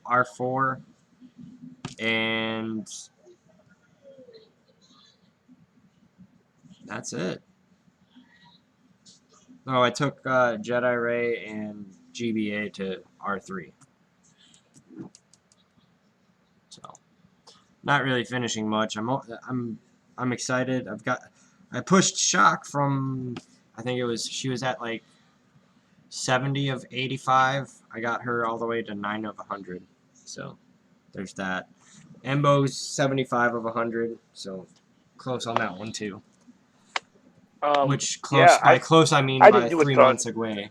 R4, and that's it. Oh, I took Jedi Ray and GBA to R3. So, not really finishing much. I'm excited. I pushed Shock from, I think she was at like 70 of 85. I got her all the way to 9 of 100. So there's that. Embo's 75 of 100. So close on that one too. Which close close I mean I by didn't do a 3 ton. months away.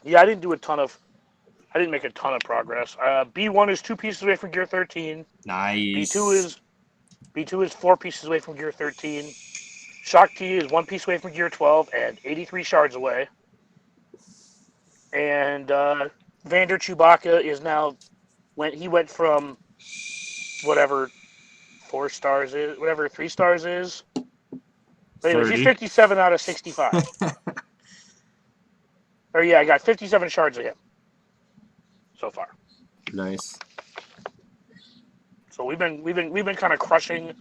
Yeah, I didn't make a ton of progress. B1 is 2 pieces away from Gear 13. Nice. B2 is 4 pieces away from Gear 13. Shock T is 1 piece away from Gear 12 and 83 shards away. And Vander Chewbacca is now went from whatever 4 stars is, whatever 3 stars is. But anyways, he's 30. 57 out of 65. Or yeah, I got 57 shards of him so far. Nice. So we've been kind of crushing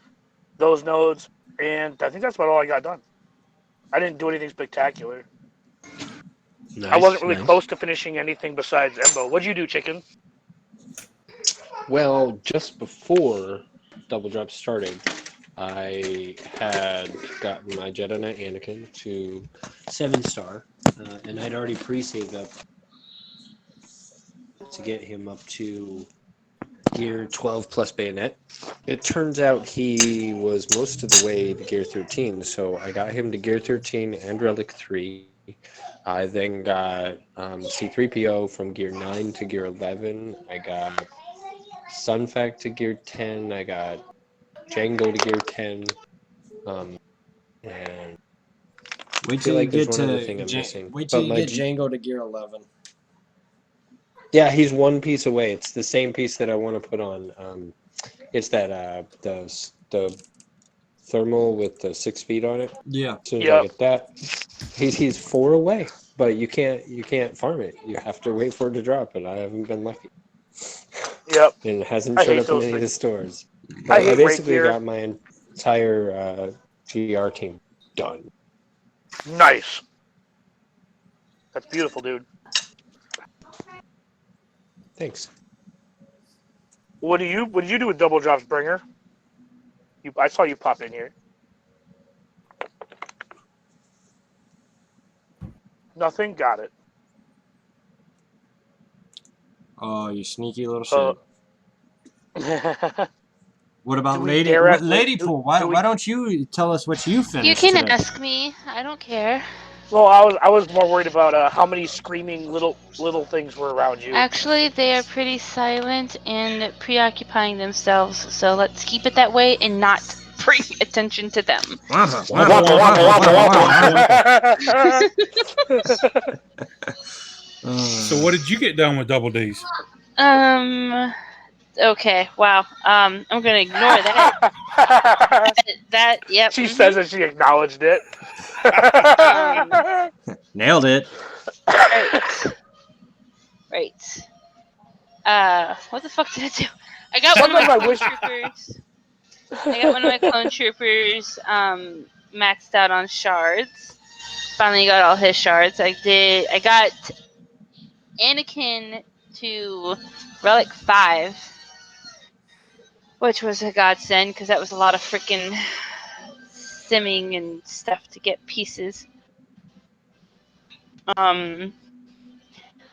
those nodes, and I think that's about all I got done. I didn't do anything spectacular. Nice, I wasn't really nice. close to finishing anything besides Embo. What'd you do, Chicken? Well, just before Double Drop started, I had gotten my Jedi Knight Anakin to 7-star, and I'd already pre-saved up to get him up to Gear 12 plus Bayonet. It turns out he was most of the way to Gear 13, so I got him to Gear 13 and Relic 3. I then got C-3PO from Gear 9 to Gear 11. I got Sunfac to Gear 10. I got Django to Gear 10. And Wait feel till like you there's get one other to thing I'm missing. wait till But you my get Django to Gear 11. Yeah, he's 1 piece away. It's the same piece that I want to put on. It's that the thermal with the 6 feet on it. Yeah. As soon as Yep. I get that, he's 4 away. But you can't farm it. You have to wait for it to drop, and I haven't been lucky. Yep. And it hasn't I showed hate up in those any of the things. stores. I But I hate basically Rapier. got my entire GR team done. Nice. That's beautiful, dude. Thanks. What did you do with Double Drops, Bringer? I saw you pop in here. Nothing. Got it. Oh, you sneaky little shit. What about Do we Lady dare ask- Lady do- Pool? Why do we- why don't you tell us what you finished You can today? ask me. I don't care. Well, I was more worried about how many screaming little things were around you. Actually, they are pretty silent and preoccupying themselves, so let's keep it that way and not bring attention to them. So what did you get done with Double D's? Okay. Wow. I'm gonna ignore that. Yep. She says that she acknowledged it. Nailed it. Right. What the fuck did I do? I got one of my clone troopers. I got one of my clone troopers maxed out on shards. Finally got all his shards. I got Anakin to Relic 5, which was a godsend because that was a lot of freaking simming and stuff to get pieces.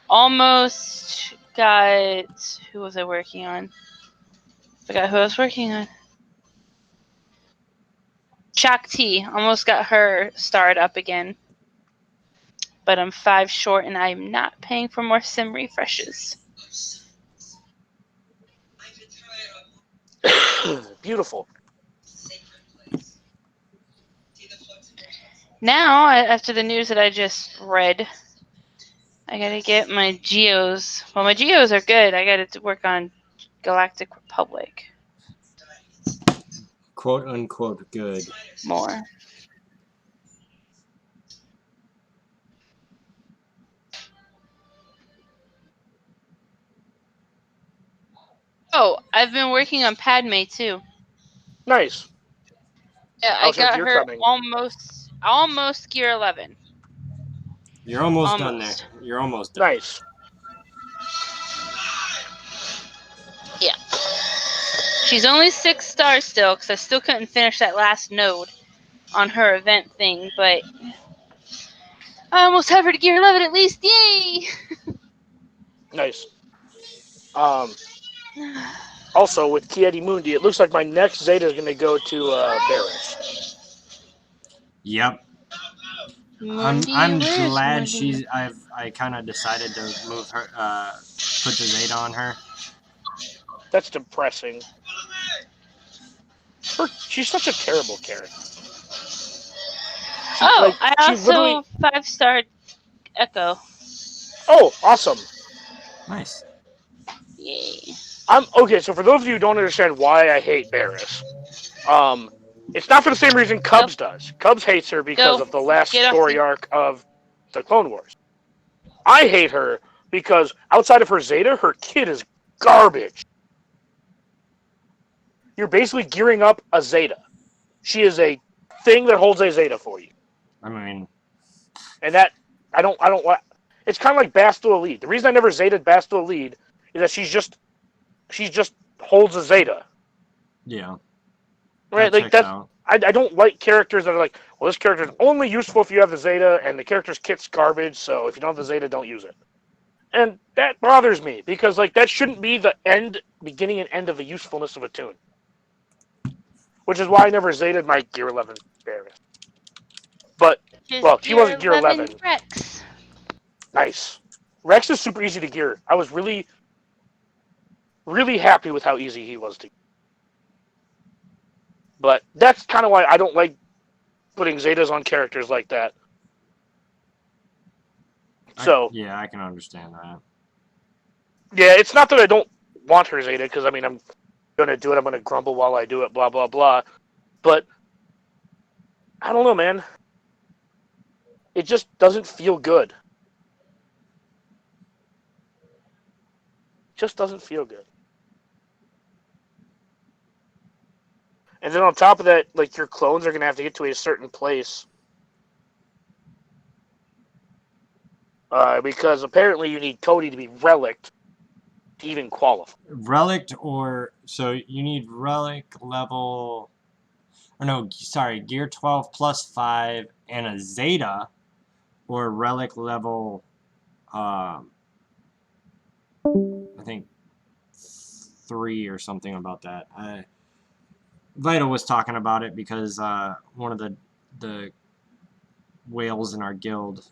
Almost got... Who was I working on? Forgot who I was working on. Shakti. Almost got her starred up again. But I'm 5 short and I'm not paying for more sim refreshes. Beautiful. Now, after the news that I just read, I gotta get my Geos. Well, my Geos are good. I gotta work on Galactic Republic. Quote unquote good. More. Oh, I've been working on Padme too. Nice. Yeah, I got her almost gear 11. You're almost done there. You're almost done. Nice. Yeah. She's only 6 stars still, because I still couldn't finish that last node on her event thing, but I almost have her to gear 11 at least. Yay! Nice. Also, with Kiedi Mundi, it looks like my next Zeta is going to go to Barris. Yep. I'm glad I kind of decided to move her, put the Zeta on her. That's depressing. She's such a terrible character. I also 5-star Echo. Oh, awesome. Nice. Yay. Okay, so for those of you who don't understand why I hate Barris, it's not for the same reason Cubs does. Cubs hates her because of the last story arc of the Clone Wars. I hate her because outside of her Zeta, her kid is garbage. You're basically gearing up a Zeta. She is a thing that holds a Zeta for you. I mean, and that I don't want. It's kind of like Bastille Elite. The reason I never Zetaed Bastille Elite is that she's just holds a Zeta. Yeah. Right, like that's. I don't like characters that are like, well, this character is only useful if you have the Zeta, and the character's kit's garbage. So if you don't have the Zeta, don't use it. And that bothers me because like that shouldn't be the beginning and end of the usefulness of a tune. Which is why I never Zetaed my Gear 11 Barris. But, well, he wasn't Gear 11. Rex. Nice. Rex is super easy to gear. I was really, really happy with how easy he was to gear. But that's kind of why I don't like putting Zetas on characters like that. Yeah, I can understand that. Yeah, it's not that I don't want her Zeta, because, I mean, I'm going to do it. I'm going to grumble while I do it, blah, blah, blah. But, I don't know, man. It just doesn't feel good. Just doesn't feel good. And then on top of that, like, your clones are going to have to get to a certain place. Because apparently you need Cody to be relicked to even qualify. Relic so you need relic level, gear 12 plus 5 and a Zeta, or relic level, I think 3 or something about that. Vital was talking about it because one of the whales in our guild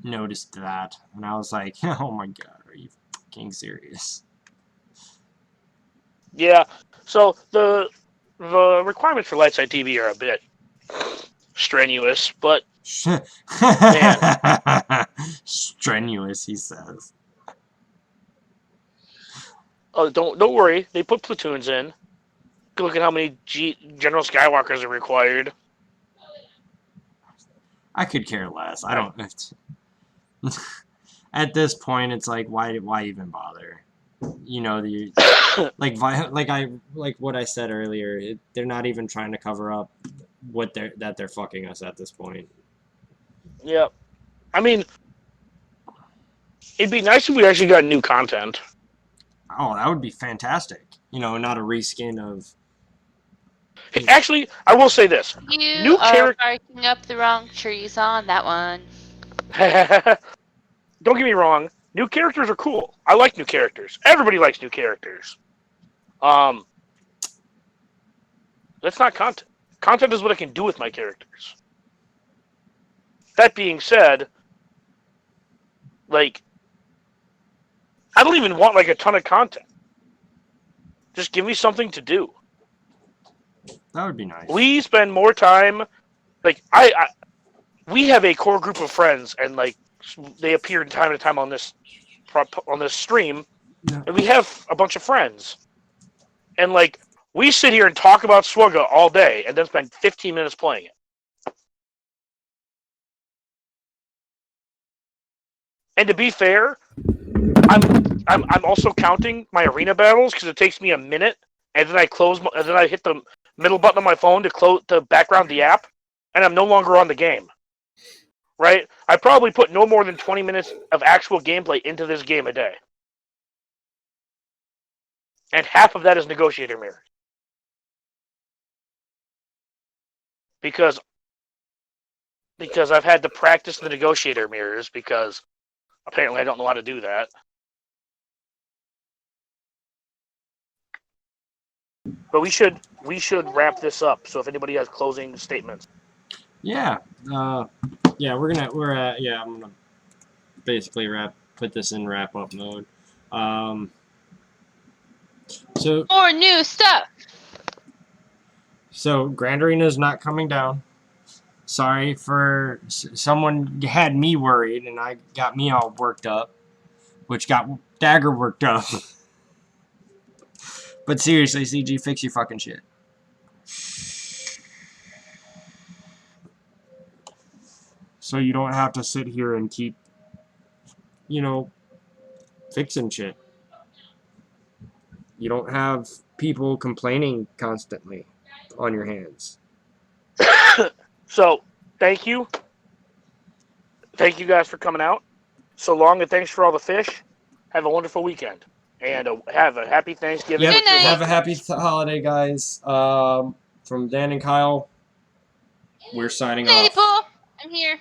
noticed that, and I was like, oh my god, are you fucking serious? Yeah, so the requirements for Lightside TV are a bit strenuous, but strenuous, he says. Oh, don't worry. They put platoons in. Look at how many General Skywalkers are required. I could care less. I don't. At this point, it's like, why even bother? You know, like what I said earlier. They're not even trying to cover up that they're fucking us at this point. Yeah, I mean, it'd be nice if we actually got new content. Oh, that would be fantastic. You know, not a reskin of. Actually, I will say this: you are barking up the wrong trees on that one. Don't get me wrong. New characters are cool. I like new characters. Everybody likes new characters. That's not content. Content is what I can do with my characters. That being said, like, I don't even want like a ton of content. Just give me something to do. That would be nice. We spend more time, like we have a core group of friends, and like they appear time to time on this stream, and we have a bunch of friends, and like we sit here and talk about Swugga all day, and then spend 15 minutes playing it. And to be fair, I'm also counting my arena battles because it takes me a minute, and then I hit the middle button on my phone to background the app, and I'm no longer on the game. Right? I probably put no more than 20 minutes of actual gameplay into this game a day. And half of that is negotiator mirrors. Because I've had to practice the negotiator mirrors because apparently I don't know how to do that. But we should wrap this up. So if anybody has closing statements. Yeah. I'm gonna basically put this in wrap up mode. So More new stuff. So Grand Arena is not coming down. Sorry for someone had me worried, and I got me all worked up, which got Dagger worked up. But seriously, CG, fix your fucking shit. So you don't have to sit here and keep, fixing shit. You don't have people complaining constantly on your hands. So, thank you. Thank you guys for coming out. So long, and thanks for all the fish. Have a wonderful weekend. And have a happy Thanksgiving. Yep. Have a happy holiday, guys. From Dan and Kyle, we're signing off. Hey, Paul. I'm here.